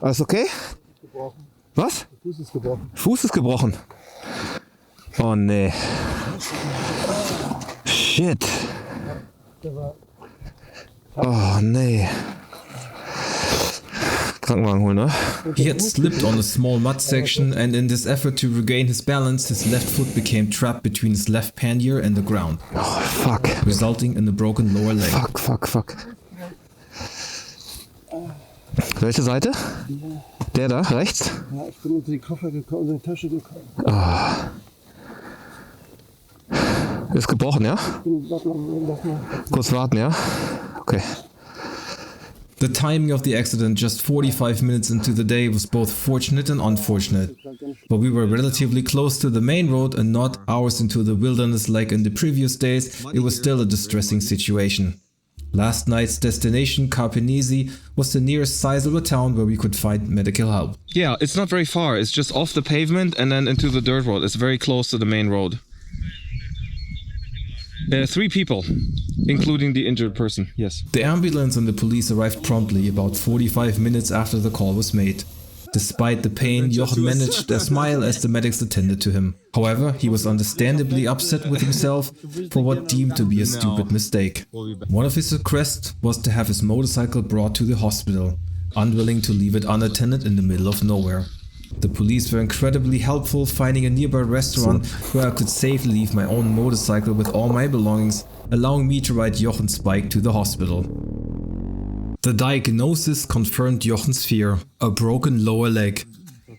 Alles okay? Gebrochen. Was? Der Fuß ist gebrochen. Fuß ist gebrochen. Oh nee. Shit. Der war Oh, nee. Krankenwagen holen, ne? He had slipped on a small mud section, and in this effort to regain his balance, his left foot became trapped between his left pannier and the ground, Oh, fuck. resulting in a broken lower leg. Fuck. Welche Seite? Der da, rechts? Ja, ich bin unter die Koffer gekommen, unter die Tasche gekommen. Ist gebrochen, ja? Warte mal. Kurz warten, ja? Okay. The timing of the accident just 45 minutes into the day was both fortunate and unfortunate. But we were relatively close to the main road and not hours into the wilderness like in the previous days. It was still a distressing situation. Last night's destination, Karpenisi, was the nearest sizable town where we could find medical help. Yeah, it's not very far. It's just off the pavement and then into the dirt road. It's very close to the main road. 3 people, including the injured person, yes. The ambulance and the police arrived promptly, about 45 minutes after the call was made. Despite the pain, Jochen managed a smile as the medics attended to him. However, he was understandably upset with himself for what deemed to be a stupid mistake. One of his requests was to have his motorcycle brought to the hospital, unwilling to leave it unattended in the middle of nowhere. The police were incredibly helpful, finding a nearby restaurant where I could safely leave my own motorcycle with all my belongings, allowing me to ride Jochen's bike to the hospital. The diagnosis confirmed Jochen's fear, a broken lower leg.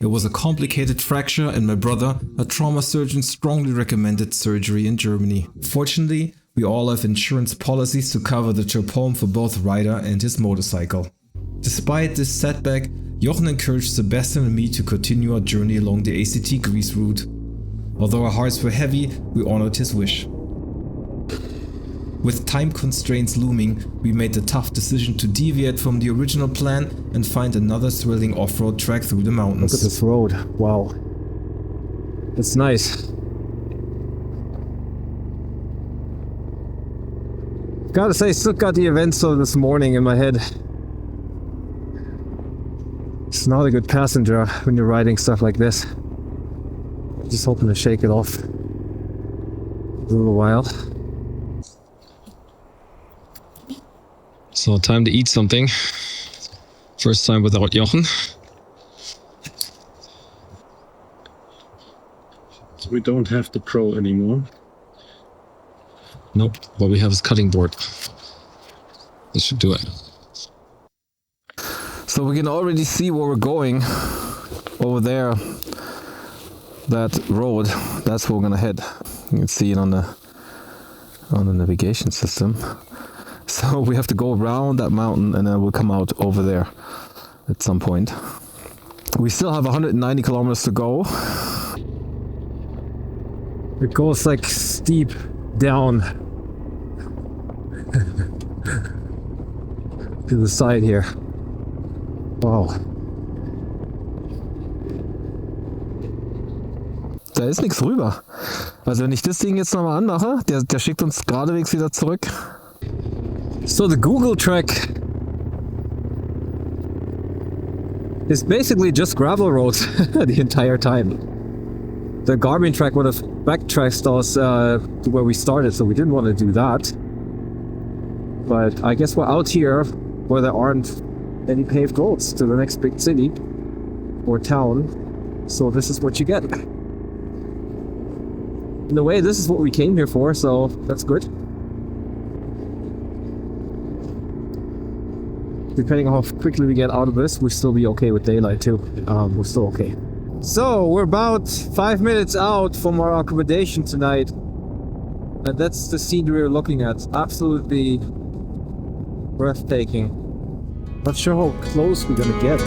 It was a complicated fracture, and my brother, a trauma surgeon, strongly recommended surgery in Germany. Fortunately, we all have insurance policies to cover the trip home for both rider and his motorcycle. Despite this setback, Jochen encouraged Sebastian and me to continue our journey along the ACT Greece route. Although our hearts were heavy, we honored his wish. With time constraints looming, we made the tough decision to deviate from the original plan and find another thrilling off-road track through the mountains. Look at this road. Wow. It's nice. Gotta say, still got the events of this morning in my head. It's not a good passenger when you're riding stuff like this. Just hoping to shake it off a little while. So time to eat something. First time without Jochen. We don't have the Pro anymore. Nope, what we have is cutting board. This should do it. So we can already see where we're going. Over there, that road, that's where we're gonna head. You can see it on the navigation system. So we have to go around that mountain and then we'll come out over there at some point. We still have 190 kilometers to go. It goes like steep down to the side here. Wow. Da ist nichts rüber. Also wenn ich das Ding jetzt nochmal anmache, der schickt uns geradewegs wieder zurück. So the Google track is basically just gravel roads the entire time. The Garmin track would have backtracked us to where we started, so we didn't want to do that. But I guess we're out here where there aren't any paved roads to the next big city or town. So this is what you get. In a way, this is what we came here for, so that's good. Depending on how quickly we get out of this, we'll still be okay with daylight too. We're still okay. So we're about 5 minutes out from our accommodation tonight. And that's the scene we're looking at. Absolutely breathtaking. Not sure how close we're gonna get.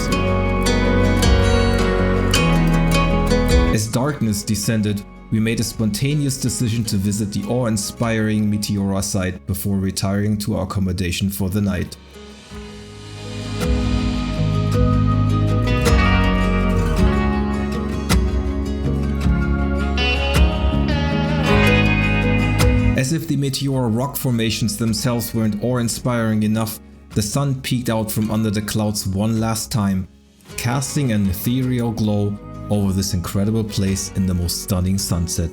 As darkness descended, we made a spontaneous decision to visit the awe-inspiring Meteora site before retiring to our accommodation for the night. As if the Meteora rock formations themselves weren't awe-inspiring enough, the sun peeked out from under the clouds one last time, casting an ethereal glow over this incredible place in the most stunning sunset.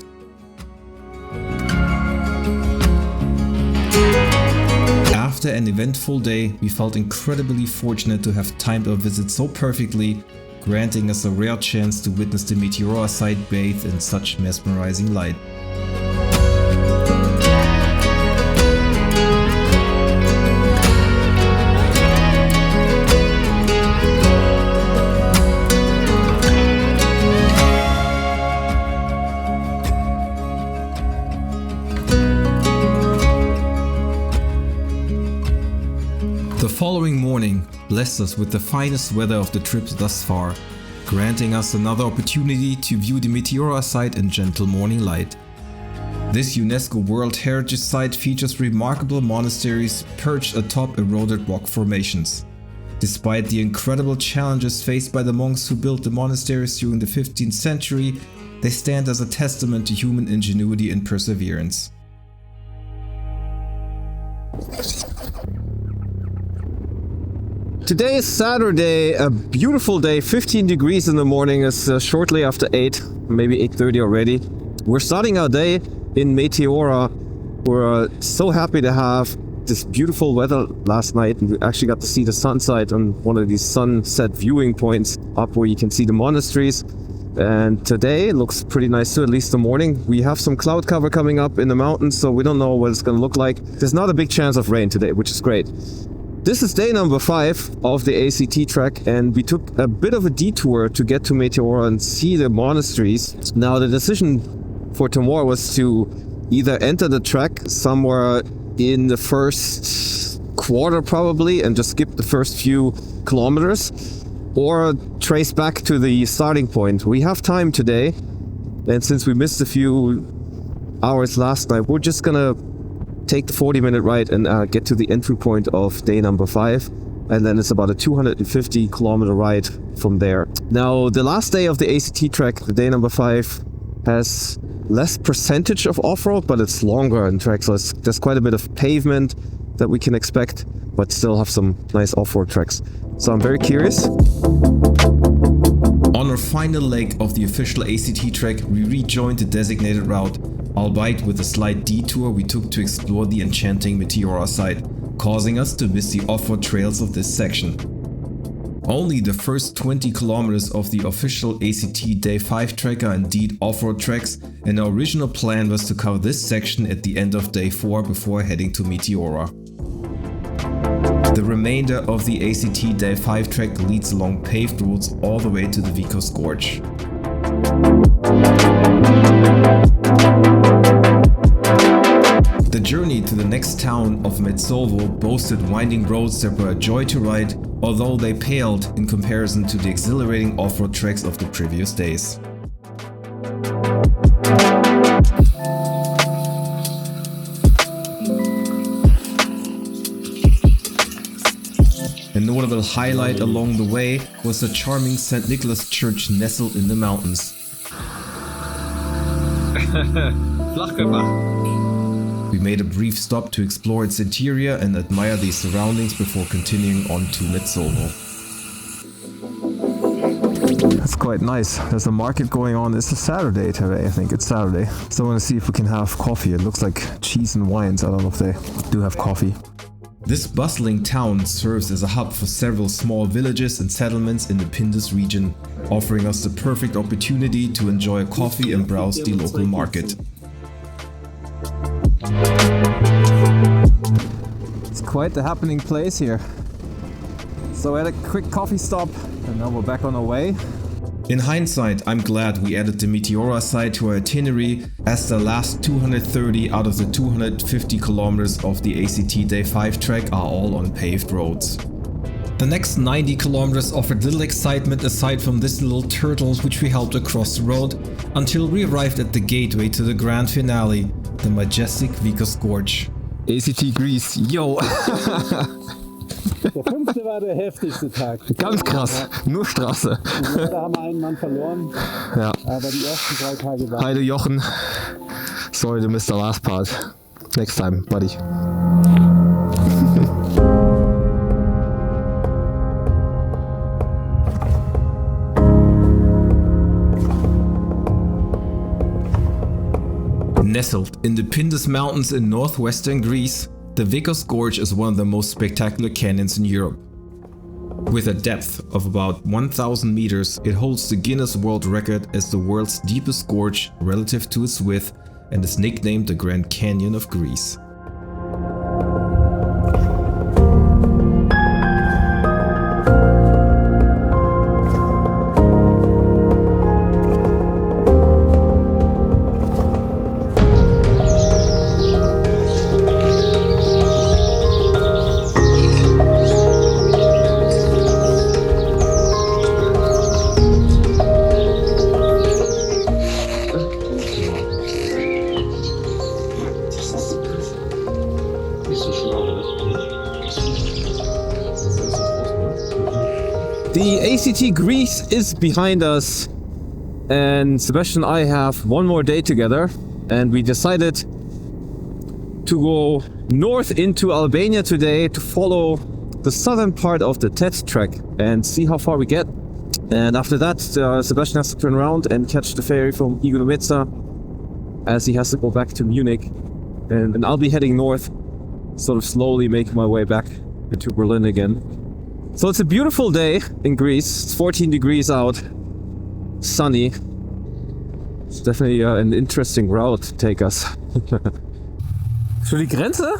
after an eventful day, we felt incredibly fortunate to have timed our visit so perfectly, granting us a rare chance to witness the meteora site bathed in such mesmerizing light. The following morning blessed us with the finest weather of the trip thus far, granting us another opportunity to view the meteora site in gentle morning light. This UNESCO World Heritage Site features remarkable monasteries perched atop eroded rock formations. Despite the incredible challenges faced by the monks who built the monasteries during the 15th century, they stand as a testament to human ingenuity and perseverance. Today is Saturday, a beautiful day, 15 degrees in the morning. It's shortly after 8, maybe 8:30 already. We're starting our day in Meteora. We're so happy to have this beautiful weather last night, and we actually got to see the sunset on one of these sunset viewing points up where you can see the monasteries. And today it looks pretty nice too, at least the morning. We have some cloud cover coming up in the mountains, so we don't know what it's going to look like. There's not a big chance of rain today, which is great. This is day number 5 of the ACT trek, and we took a bit of a detour to get to Meteora and see the monasteries. Now the decision for tomorrow was to either enter the trek somewhere in the first quarter probably and just skip the first few kilometers, or trace back to the starting point. We have time today, and since we missed a few hours last night, we're just gonna take the 40-minute ride and get to the entry point of day number 5, and then it's about a 250 kilometer ride from there. Now the last day of the ACT trek, the day number 5, has less percentage of off-road, but it's longer in trek, so there's quite a bit of pavement that we can expect, but still have some nice off-road treks. So I'm very curious. On our final leg of the official ACT trek, we rejoined the designated route, albeit with a slight detour we took to explore the enchanting Meteora site, causing us to miss the off-road trails of this section. Only the first 20 kilometers of the official ACT Day 5 trek are indeed off-road treks, and our original plan was to cover this section at the end of Day 4 before heading to Meteora. The remainder of the ACT Day 5 trek leads along paved roads all the way to the Vikos Gorge. The journey to the next town of Metsovo boasted winding roads that were a joy to ride, although they paled in comparison to the exhilarating off-road treks of the previous days. A notable highlight along the way was the charming St. Nicholas Church nestled in the mountains. We made a brief stop to explore its interior and admire the surroundings before continuing on to Metsovo. That's quite nice. There's a market going on. It's a Saturday today, I think it's Saturday. So I want to see if we can have coffee. It looks like cheese and wines. I don't know if they do have coffee. This bustling town serves as a hub for several small villages and settlements in the Pindus region, offering us the perfect opportunity to enjoy a coffee and browse the local market. It's quite the happening place here. So we had a quick coffee stop and now we're back on our way. In hindsight, I'm glad we added the Meteora site to our itinerary, as the last 230 out of the 250 kilometers of the ACT Day 5 trek are all on paved roads. The next 90 kilometers offered little excitement aside from this little turtles which we helped across the road, until we arrived at the gateway to the grand finale, the majestic Vikos Gorge. ACT Greece, yo! Der 5. war der heftigste Tag. Ganz krass, nur Straße. Da haben wir einen Mann verloren, Ja. aber die ersten 3 Tage waren... Hi to Jochen. Sorry to miss the last part. Next time, buddy. Nestled in the Pindus Mountains in northwestern Greece, The Vikos Gorge is one of the most spectacular canyons in Europe. With a depth of about 1000 meters, it holds the Guinness World Record as the world's deepest gorge relative to its width and is nicknamed the Grand Canyon of Greece. The ACT Greece is behind us, and Sebastian and I have one more day together, and we decided to go north into Albania today to follow the southern part of the TET track and see how far we get. And after that, Sebastian has to turn around and catch the ferry from Igoumenitsa, as he has to go back to Munich, and I'll be heading north, sort of slowly making my way back into Berlin again. So it's a beautiful day in Greece. It's 14 degrees out, sunny. It's definitely an interesting route to take us. Für die Grenze?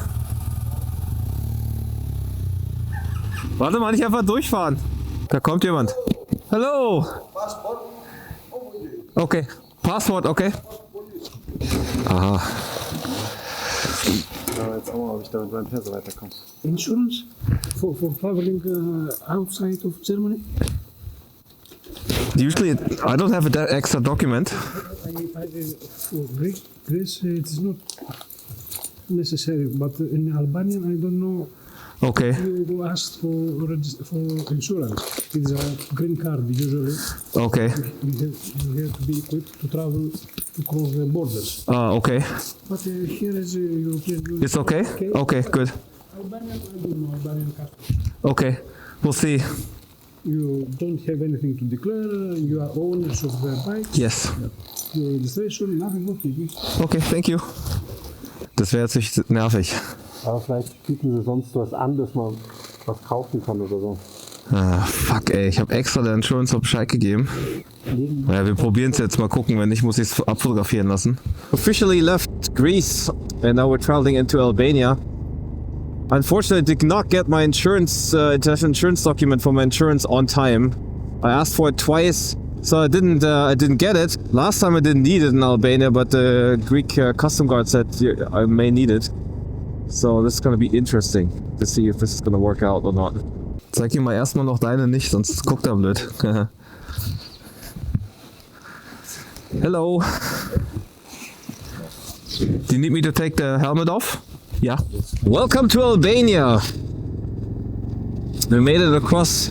Warte mal, nicht einfach durchfahren. Da kommt jemand. Hello. Okay. Passport, okay. Aha. Jetzt auch mal, ob ich da mit meinem Perso weiterkomme. Insurance for traveling outside of Germany? Usually I don't have a extra document. For Greece it's not necessary, but in Albanian I don't know. Okay. You ask for insurance. It's a green card usually. Okay. You have to be equipped to travel to cross the borders. Okay. But here is European Union. It's okay? Okay, good. Albanian, I don't know Albanian customs. Okay, we'll see. You don't have anything to declare. You are owners of the bike. Yes. Your registration, nothing. Okay, thank you. Das wäre jetzt nicht nervig. Aber vielleicht bieten sie sonst was an, dass man was kaufen kann oder so. Ah, fuck ey, ich habe extra der Insurance auf Bescheid gegeben. Naja, wir probieren es jetzt mal gucken, wenn nicht, muss ich es abfotografieren lassen. Officially left Greece and now we're traveling into Albania. Unfortunately, I did not get my insurance, international insurance document from my insurance on time. I asked for it twice, so I didn't get it. Last time I didn't need it in Albania, but the Greek custom guard said I may need it. So this is gonna be interesting to see if this is gonna work out or not. Zeig ihm mal erstmal noch deine nicht, sonst guckt er blöd. Hello. Do you need me to take the helmet off? Yeah. Welcome to Albania. We made it across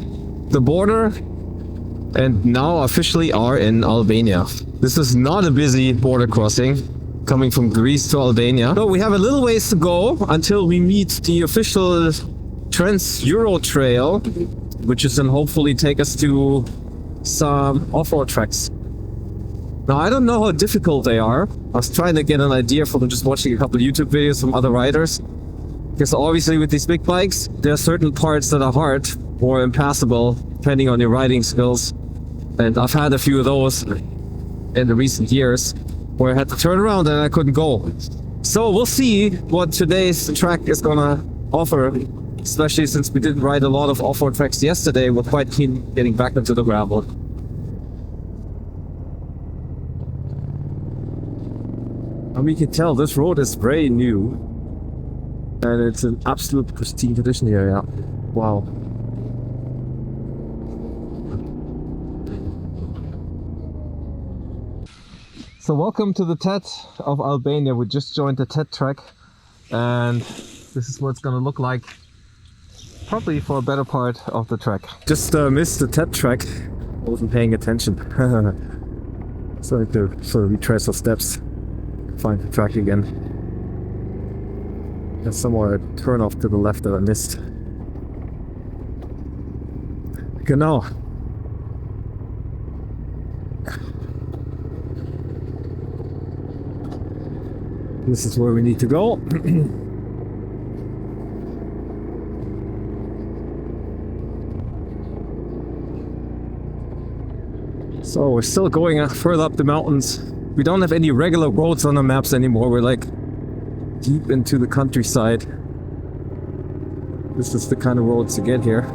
the border and now officially are in Albania. This is not a busy border crossing coming from Greece to Albania. So we have a little ways to go until we meet the official Trans-Euro Trail, which is then hopefully take us to some off-road tracks. Now I don't know how difficult they are. I was trying to get an idea from just watching a couple YouTube videos from other riders. Because obviously with these big bikes, there are certain parts that are hard or impassable depending on your riding skills. And I've had a few of those in the recent years where I had to turn around and I couldn't go. So we'll see what today's track is gonna offer, especially since we didn't ride a lot of off-road tracks yesterday. We're quite keen getting back into the gravel. And we can tell this road is very new and it's an absolute pristine condition here, yeah. Wow. So welcome to the TET of Albania. We just joined the TET track and this is what it's gonna look like probably for a better part of the track. Just missed the TET track. I wasn't paying attention. So I have to sort of retrace the steps, find the track again. There's somewhere a turn off to the left that I missed. Genau. This is where we need to go. So we're still going further up the mountains. We don't have any regular roads on the maps anymore. We're like deep into the countryside. This is the kind of roads to get here.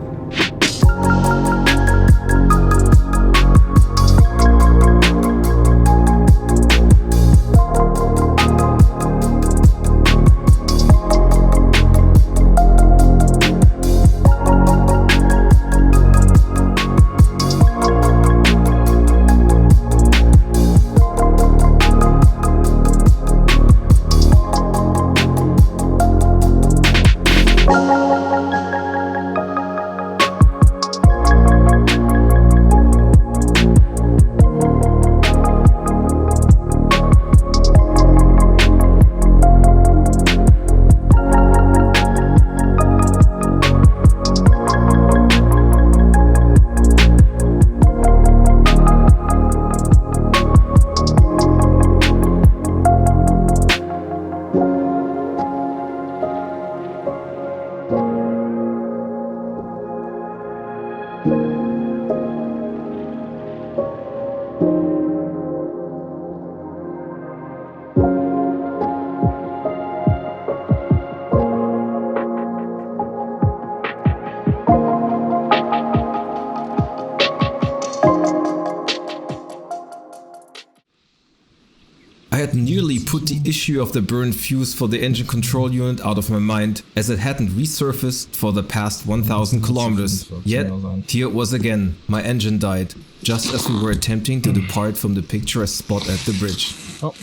I had nearly put the issue of the burned fuse for the engine control unit out of my mind, as it hadn't resurfaced for the past 1000 kilometers. Yet, here it was again, my engine died, just as we were attempting to depart from the picturesque spot at the bridge. Oh,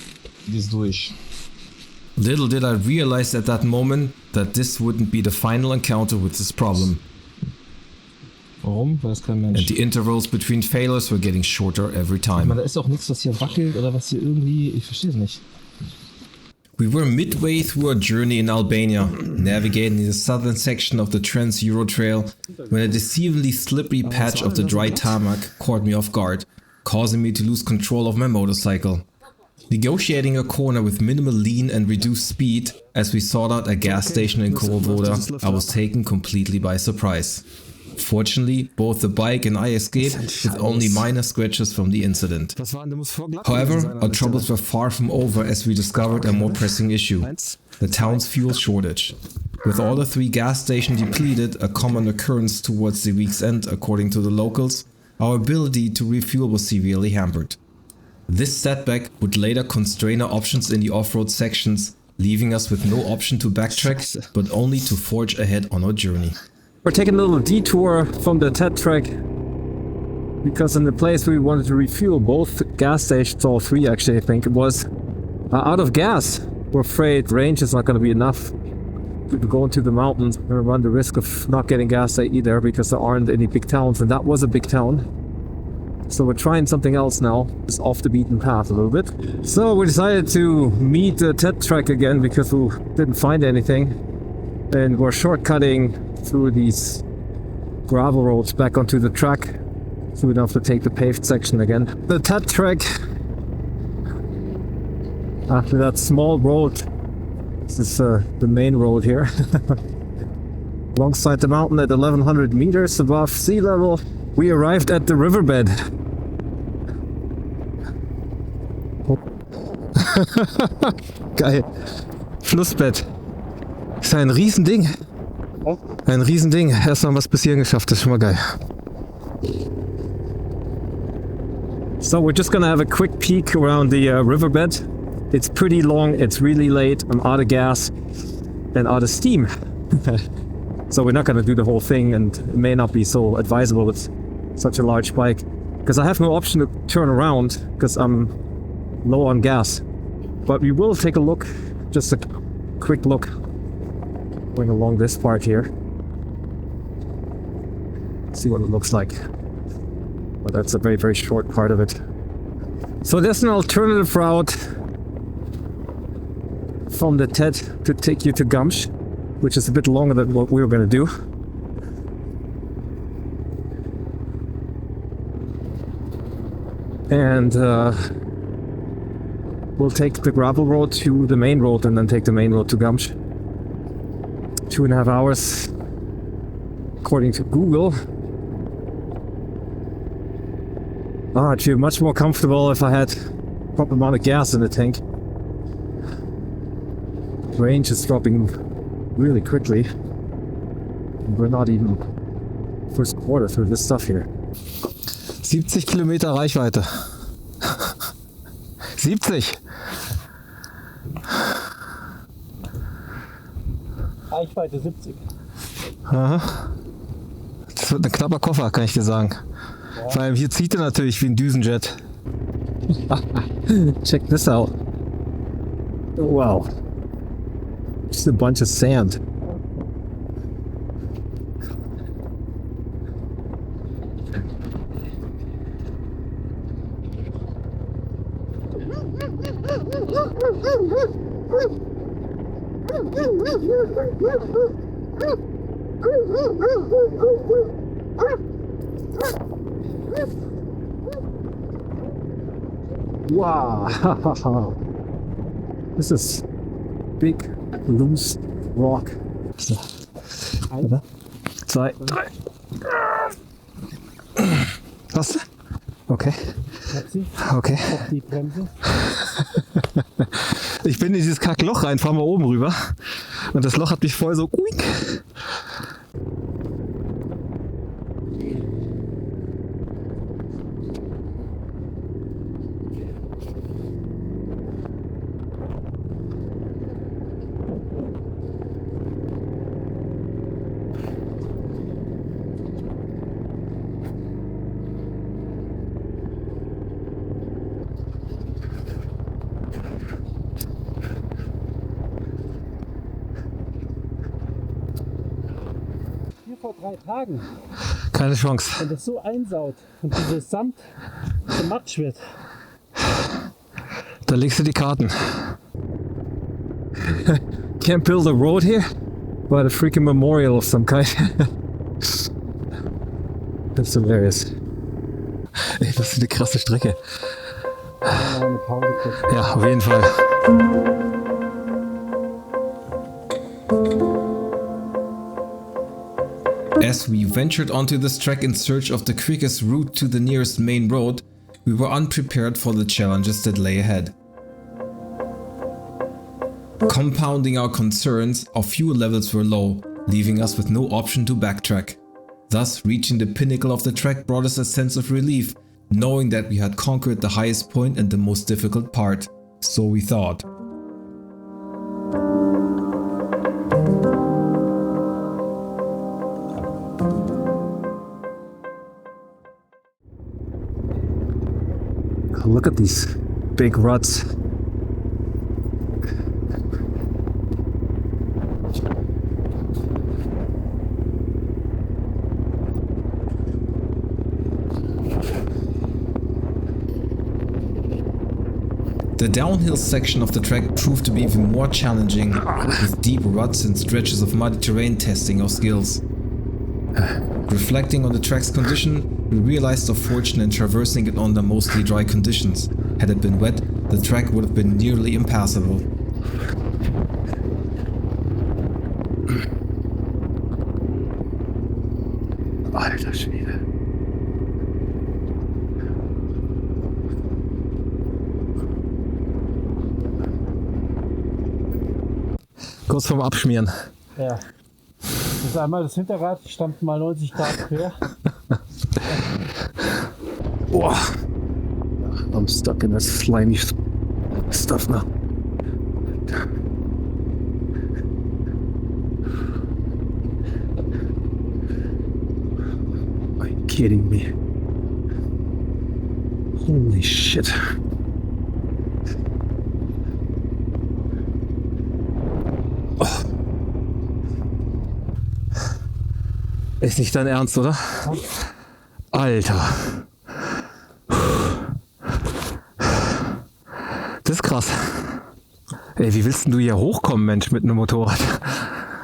die ist durch. Little did I realize at that moment that this wouldn't be the final encounter with this problem. Warum? Weil es kein Mensch. And the intervals between failures were getting shorter every Aber time. da ist auch nichts, was hier wackelt oder was hier irgendwie... Ich verstehe es nicht. We were midway through our journey in Albania, navigating the southern section of the Trans-Euro Trail, when a deceivingly slippery patch of the dry tarmac caught me off guard, causing me to lose control of my motorcycle. Negotiating a corner with minimal lean and reduced speed as we sought out a gas station in Kolvoda, I was taken completely by surprise. Fortunately, both the bike and I escaped with only minor scratches from the incident. However, our troubles were far from over as we discovered a more pressing issue: the town's fuel shortage. With all the 3 gas stations depleted, a common occurrence towards the week's end according to the locals, our ability to refuel was severely hampered. This setback would later constrain our options in the off-road sections, leaving us with no option to backtrack, but only to forge ahead on our journey. We're taking a little detour from the TET track because in the place we wanted to refuel, both gas stations, all 3 actually I think it was, are out of gas. We're afraid range is not going to be enough to go into the mountains. We're going to run the risk of not getting gas there either because there aren't any big towns, and that was a big town. So we're trying something else now, just off the beaten path a little bit. So we decided to meet the TET track again because we didn't find anything, and we're shortcutting through these gravel roads back onto the track, so we don't have to take the paved section again. The TET track, after that small road, this is the main road here, alongside the mountain at 1100 meters above sea level, we arrived at the riverbed. Geil. Flussbett. Ist ein Riesending. Ein Riesending. Erstmal was bis hierhin geschafft. Das ist schon mal geil. So we're just gonna have a quick peek around the riverbed. It's pretty long. It's really late. I'm out of gas and out of steam. So we're not gonna do the whole thing, and it may not be so advisable with such a large bike, because I have no option to turn around because I'm low on gas. But we will take a look, just a quick look, going along this part here. See what it looks like. But that's a very, very short part of it. So there's an alternative route from the TET to take you to Gamsh, which is a bit longer than what we were going to do. And we'll take the gravel road to the main road and then take the main road to Gamsh. 2.5 hours, according to Google. Ah, I'd feel much more comfortable if I had proper amount of gas in the tank. Range is dropping really quickly. We're not even first quarter through this stuff here. 70 Kilometer Reichweite. 70! Reichweite 70. Aha. Das wird ein knapper Koffer, kann ich dir sagen. Ja. Vor allem hier zieht er natürlich wie ein Düsenjet. Check this out. Wow. Just a bunch of sand. Wow. This is big, loose rock. So. 1, 2, 3. Was? Okay. Okay. Auf die Bremse. Ich bin in dieses Kackloch rein, fahr mal oben rüber. Und das Loch hat mich voll so. Uink. Vor 3 Tagen, Keine Chance. wenn das so einsaut und dieses Sand so matsch wird. Da legst du die Karten. Can't build a road here, but a freaking memorial of some kind. That's hilarious. Ey, das ist eine krasse Strecke. Noch eine Pause kurz. Ja, auf jeden Fall. As we ventured onto this trek in search of the quickest route to the nearest main road, we were unprepared for the challenges that lay ahead. Compounding our concerns, our fuel levels were low, leaving us with no option to backtrack. Thus, reaching the pinnacle of the trek brought us a sense of relief, knowing that we had conquered the highest point and the most difficult part. So we thought. Look at these big ruts. The downhill section of the trek proved to be even more challenging, with deep ruts and stretches of muddy terrain testing our skills. Reflecting on the track's condition, we realized our fortune in traversing it under mostly dry conditions. Had it been wet, the track would have been nearly impassable. Alter Schwede. Kurz vorm Abschmieren. Ja. Das ist einmal das Hinterrad, stand mal 90 Grad quer. Boah. I'm stuck in this slimy stuff now. Are you kidding me? Holy shit. Oh. Ist nicht dein Ernst, oder? Alter. Das ist krass. Ey, wie willst denn du hier hochkommen, Mensch, mit einem Motorrad?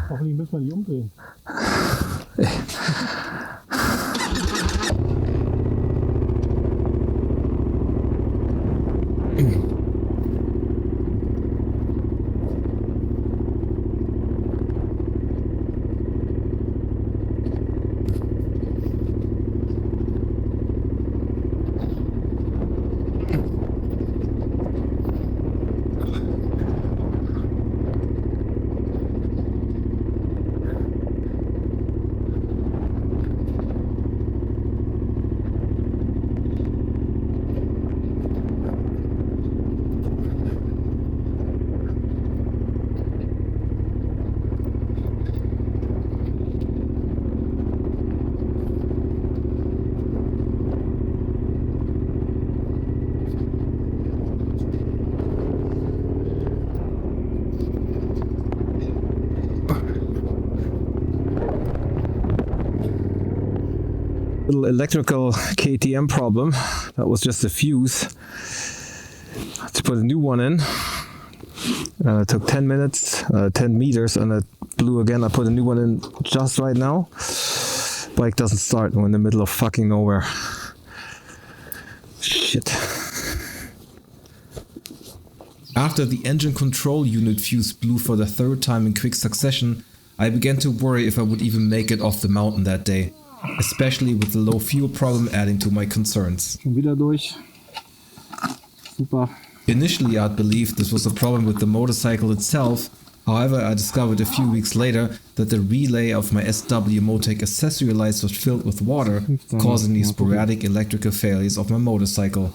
Hoffentlich müssen wir nicht umdrehen. Ey. Little electrical KTM problem. That was just a fuse. To put a new one in. It took 10 minutes, 10 meters, and it blew again. I put a new one in just right now. Bike doesn't start. We're in the middle of fucking nowhere. Shit. After the engine control unit fuse blew for the third time in quick succession, I began to worry if I would even make it off the mountain that day, especially with the low fuel problem adding to my concerns. Schon wieder durch. Super. Initially, I'd believed this was a problem with the motorcycle itself. However, I discovered a few weeks later that the relay of my SW Motec accessory lights was filled with water, causing the sporadic electrical failures of my motorcycle.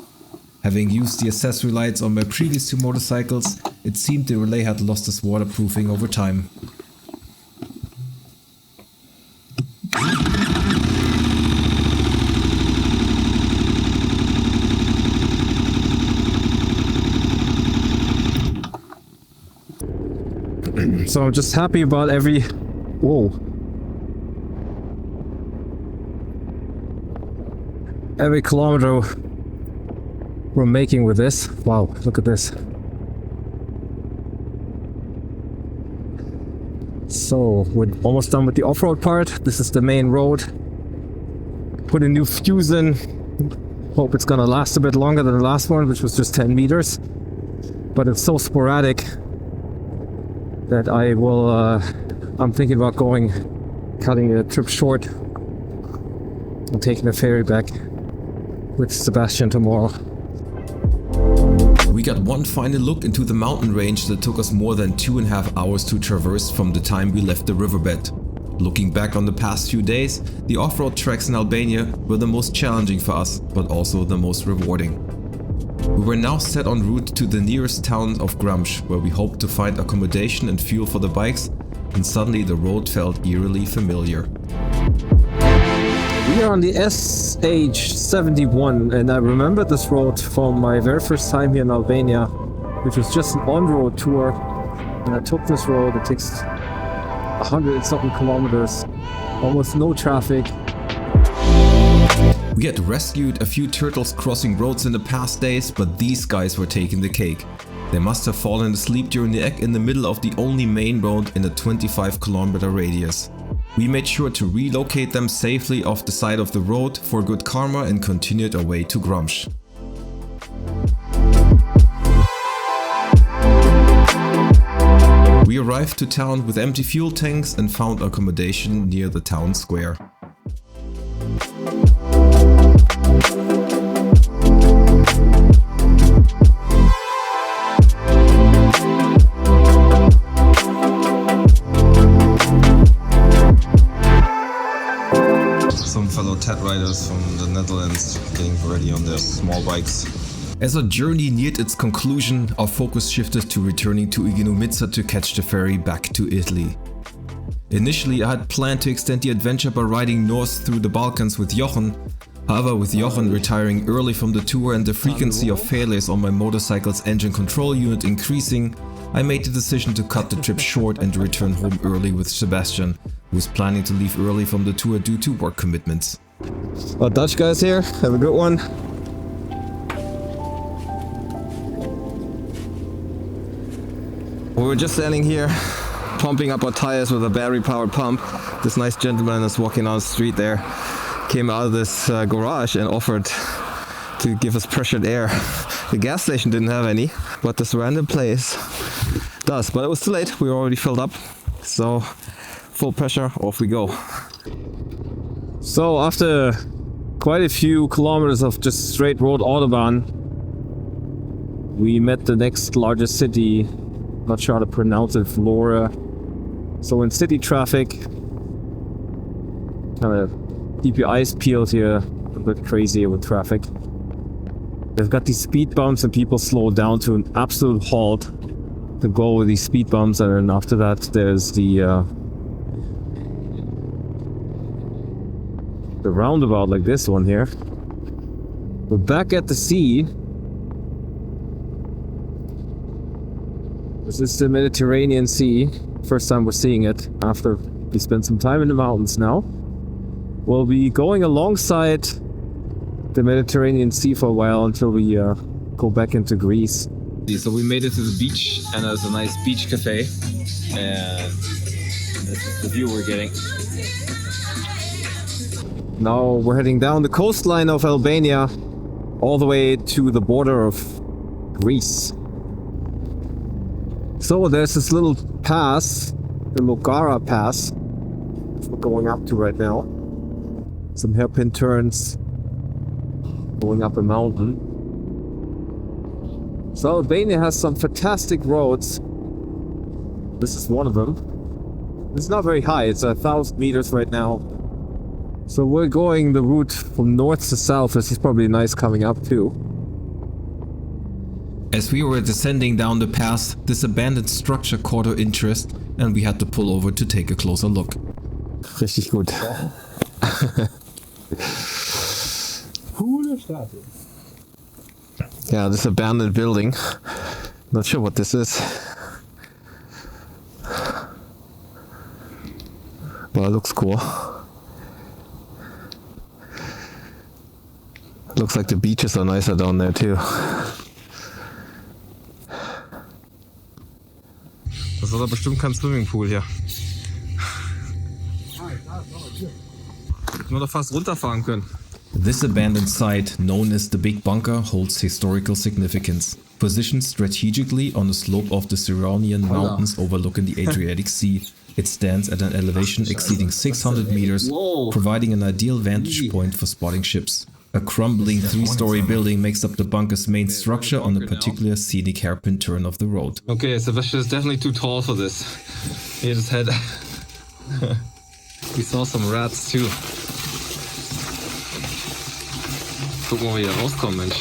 Having used the accessory lights on my previous two motorcycles, it seemed the relay had lost its waterproofing over time. So I'm just happy about every... Whoa. Every kilometer we're making with this. Wow, look at this. So we're almost done with the off-road part. This is the main road. Put a new fuse in. Hope it's gonna last a bit longer than the last one, which was just 10 meters. But it's so sporadic that I will, I'm thinking about cutting a trip short and taking the ferry back with Sebastian tomorrow. We got one final look into the mountain range that took us more than 2.5 hours to traverse from the time we left the riverbed. Looking back on the past few days, the off-road treks in Albania were the most challenging for us, but also the most rewarding. We were now set en route to the nearest town of Grumsh, where we hoped to find accommodation and fuel for the bikes, and suddenly the road felt eerily familiar. We are on the SH71, and I remember this road from my very first time here in Albania, which was just an on-road tour. And I took this road. It takes 100 and something kilometers, almost no traffic. We had rescued a few turtles crossing roads in the past days, but these guys were taking the cake. They must have fallen asleep during the egg in the middle of the only main road in a 25-kilometer radius. We made sure to relocate them safely off the side of the road for good karma and continued our way to Grumsh. We arrived to town with empty fuel tanks and found accommodation near the town square. Some fellow TET riders from the Netherlands getting ready on their small bikes. As our journey neared its conclusion, our focus shifted to returning to Igoumenitsa to catch the ferry back to Italy. Initially, I had planned to extend the adventure by riding north through the Balkans with Jochen. However, with Jochen retiring early from the tour and the frequency of failures on my motorcycle's engine control unit increasing, I made the decision to cut the trip short and return home early with Sebastian, who was planning to leave early from the tour due to work commitments. Well, Dutch guys here, have a good one. We were just standing here, pumping up our tires with a battery-powered pump. This nice gentleman is walking down the street there, came out of this garage and offered to give us pressured air. The gas station didn't have any, but this random place does. But it was too late, we were already filled up. So, full pressure, off we go. So after quite a few kilometers of just straight road autobahn, we met the next largest city, not sure how to pronounce it, Vlora. So in city traffic, kind of keep your eyes peeled here, a bit crazy with traffic. They've got these speed bumps and people slow down to an absolute halt to go with these speed bumps, and then after that there's the roundabout like this one here. We're back at the sea. This is the Mediterranean Sea. First time we're seeing it after we spent some time in the mountains now. We'll be going alongside the Mediterranean Sea for a while until we go back into Greece. So we made it to the beach, and there's a nice beach cafe, and this is the view we're getting. Now we're heading down the coastline of Albania all the way to the border of Greece. So there's this little pass, the Mogara Pass, which we're going up to right now. Some hairpin turns going up a mountain. So Albania has some fantastic roads. This is one of them. It's not very high, it's 1,000 meters right now. So we're going the route from north to south. This is probably nice coming up too. As we were descending down the pass, this abandoned structure caught our interest, and we had to pull over to take a closer look. Richtig gut. Yeah, this abandoned building. Not sure what this is. Well, it looks cool. Looks like the beaches are nicer down there too. Das ist aber bestimmt kein Swimmingpool hier. Nur noch fast runterfahren können. This abandoned site, known as the Big Bunker, holds historical significance. Positioned strategically on the slope of the Cyronian Mountains overlooking the Adriatic Sea, it stands at an elevation exceeding 600 meters, providing an ideal vantage point for spotting ships. A crumbling 3-story building makes up the bunker's main structure on a particular scenic hairpin turn of the road. Okay, Sebastian is definitely too tall for this. He hit his head. We saw some rats too. Gucken wir, wie wir rauskommen, Mensch.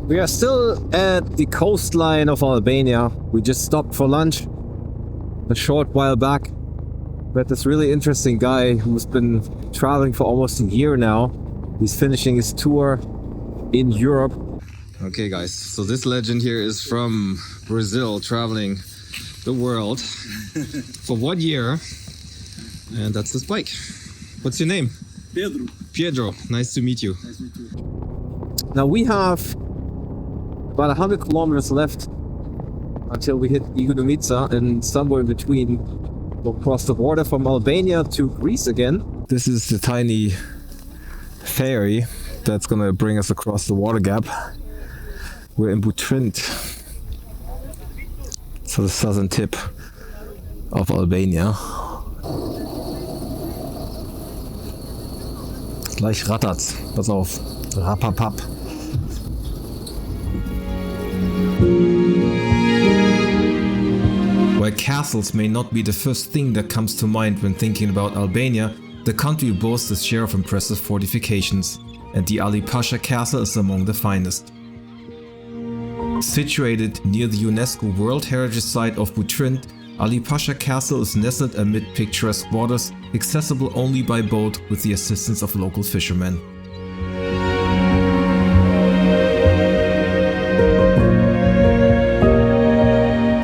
We are still at the coastline of Albania. We just stopped for lunch a short while back. Met this really interesting guy who's been traveling for almost a year now. He's finishing his tour in Europe. Okay guys, so this legend here is from Brazil, traveling the world for 1 year. And that's his bike. What's your name? Pedro. Pedro, nice to meet you. Nice to meet you. Now we have about 100 kilometers left until we hit Igoumenitsa, and somewhere in between we'll cross the border from Albania to Greece again. This is the tiny ferry that's gonna bring us across the water gap. We're in Butrint, so the southern tip of Albania. Gleich rattert's. Pass auf. Rappapap. While castles may not be the first thing that comes to mind when thinking about Albania, the country boasts a share of impressive fortifications, and the Ali Pasha Castle is among the finest. Situated near the UNESCO World Heritage Site of Butrint, Ali Pasha Castle is nestled amid picturesque waters, accessible only by boat with the assistance of local fishermen.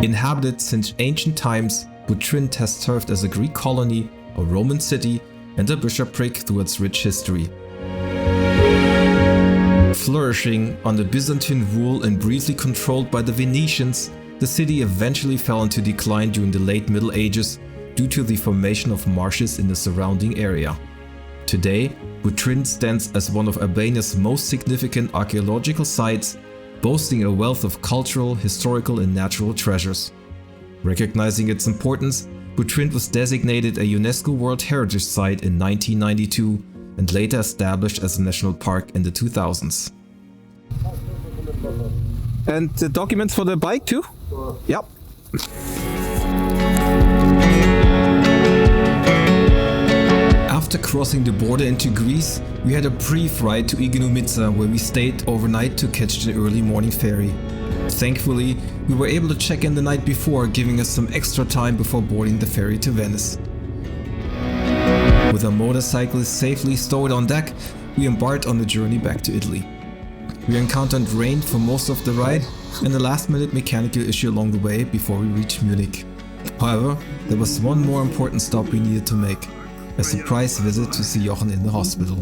Inhabited since ancient times, Butrint has served as a Greek colony, a Roman city, and a bishopric through its rich history. Flourishing under Byzantine rule and briefly controlled by the Venetians, the city eventually fell into decline during the late Middle Ages due to the formation of marshes in the surrounding area. Today, Butrint stands as one of Albania's most significant archaeological sites, boasting a wealth of cultural, historical and natural treasures. Recognizing its importance, Butrint was designated a UNESCO World Heritage Site in 1992 and later established as a national park in the 2000s. And the documents for the bike too? Yep. After crossing the border into Greece, we had a brief ride to Igoumenitsa, where we stayed overnight to catch the early morning ferry. Thankfully, we were able to check in the night before, giving us some extra time before boarding the ferry to Venice. With our motorcycles safely stowed on deck, we embarked on the journey back to Italy. We encountered rain for most of the ride and a last-minute mechanical issue along the way before we reached Munich. However, there was one more important stop we needed to make: a surprise visit to see Jochen in the hospital.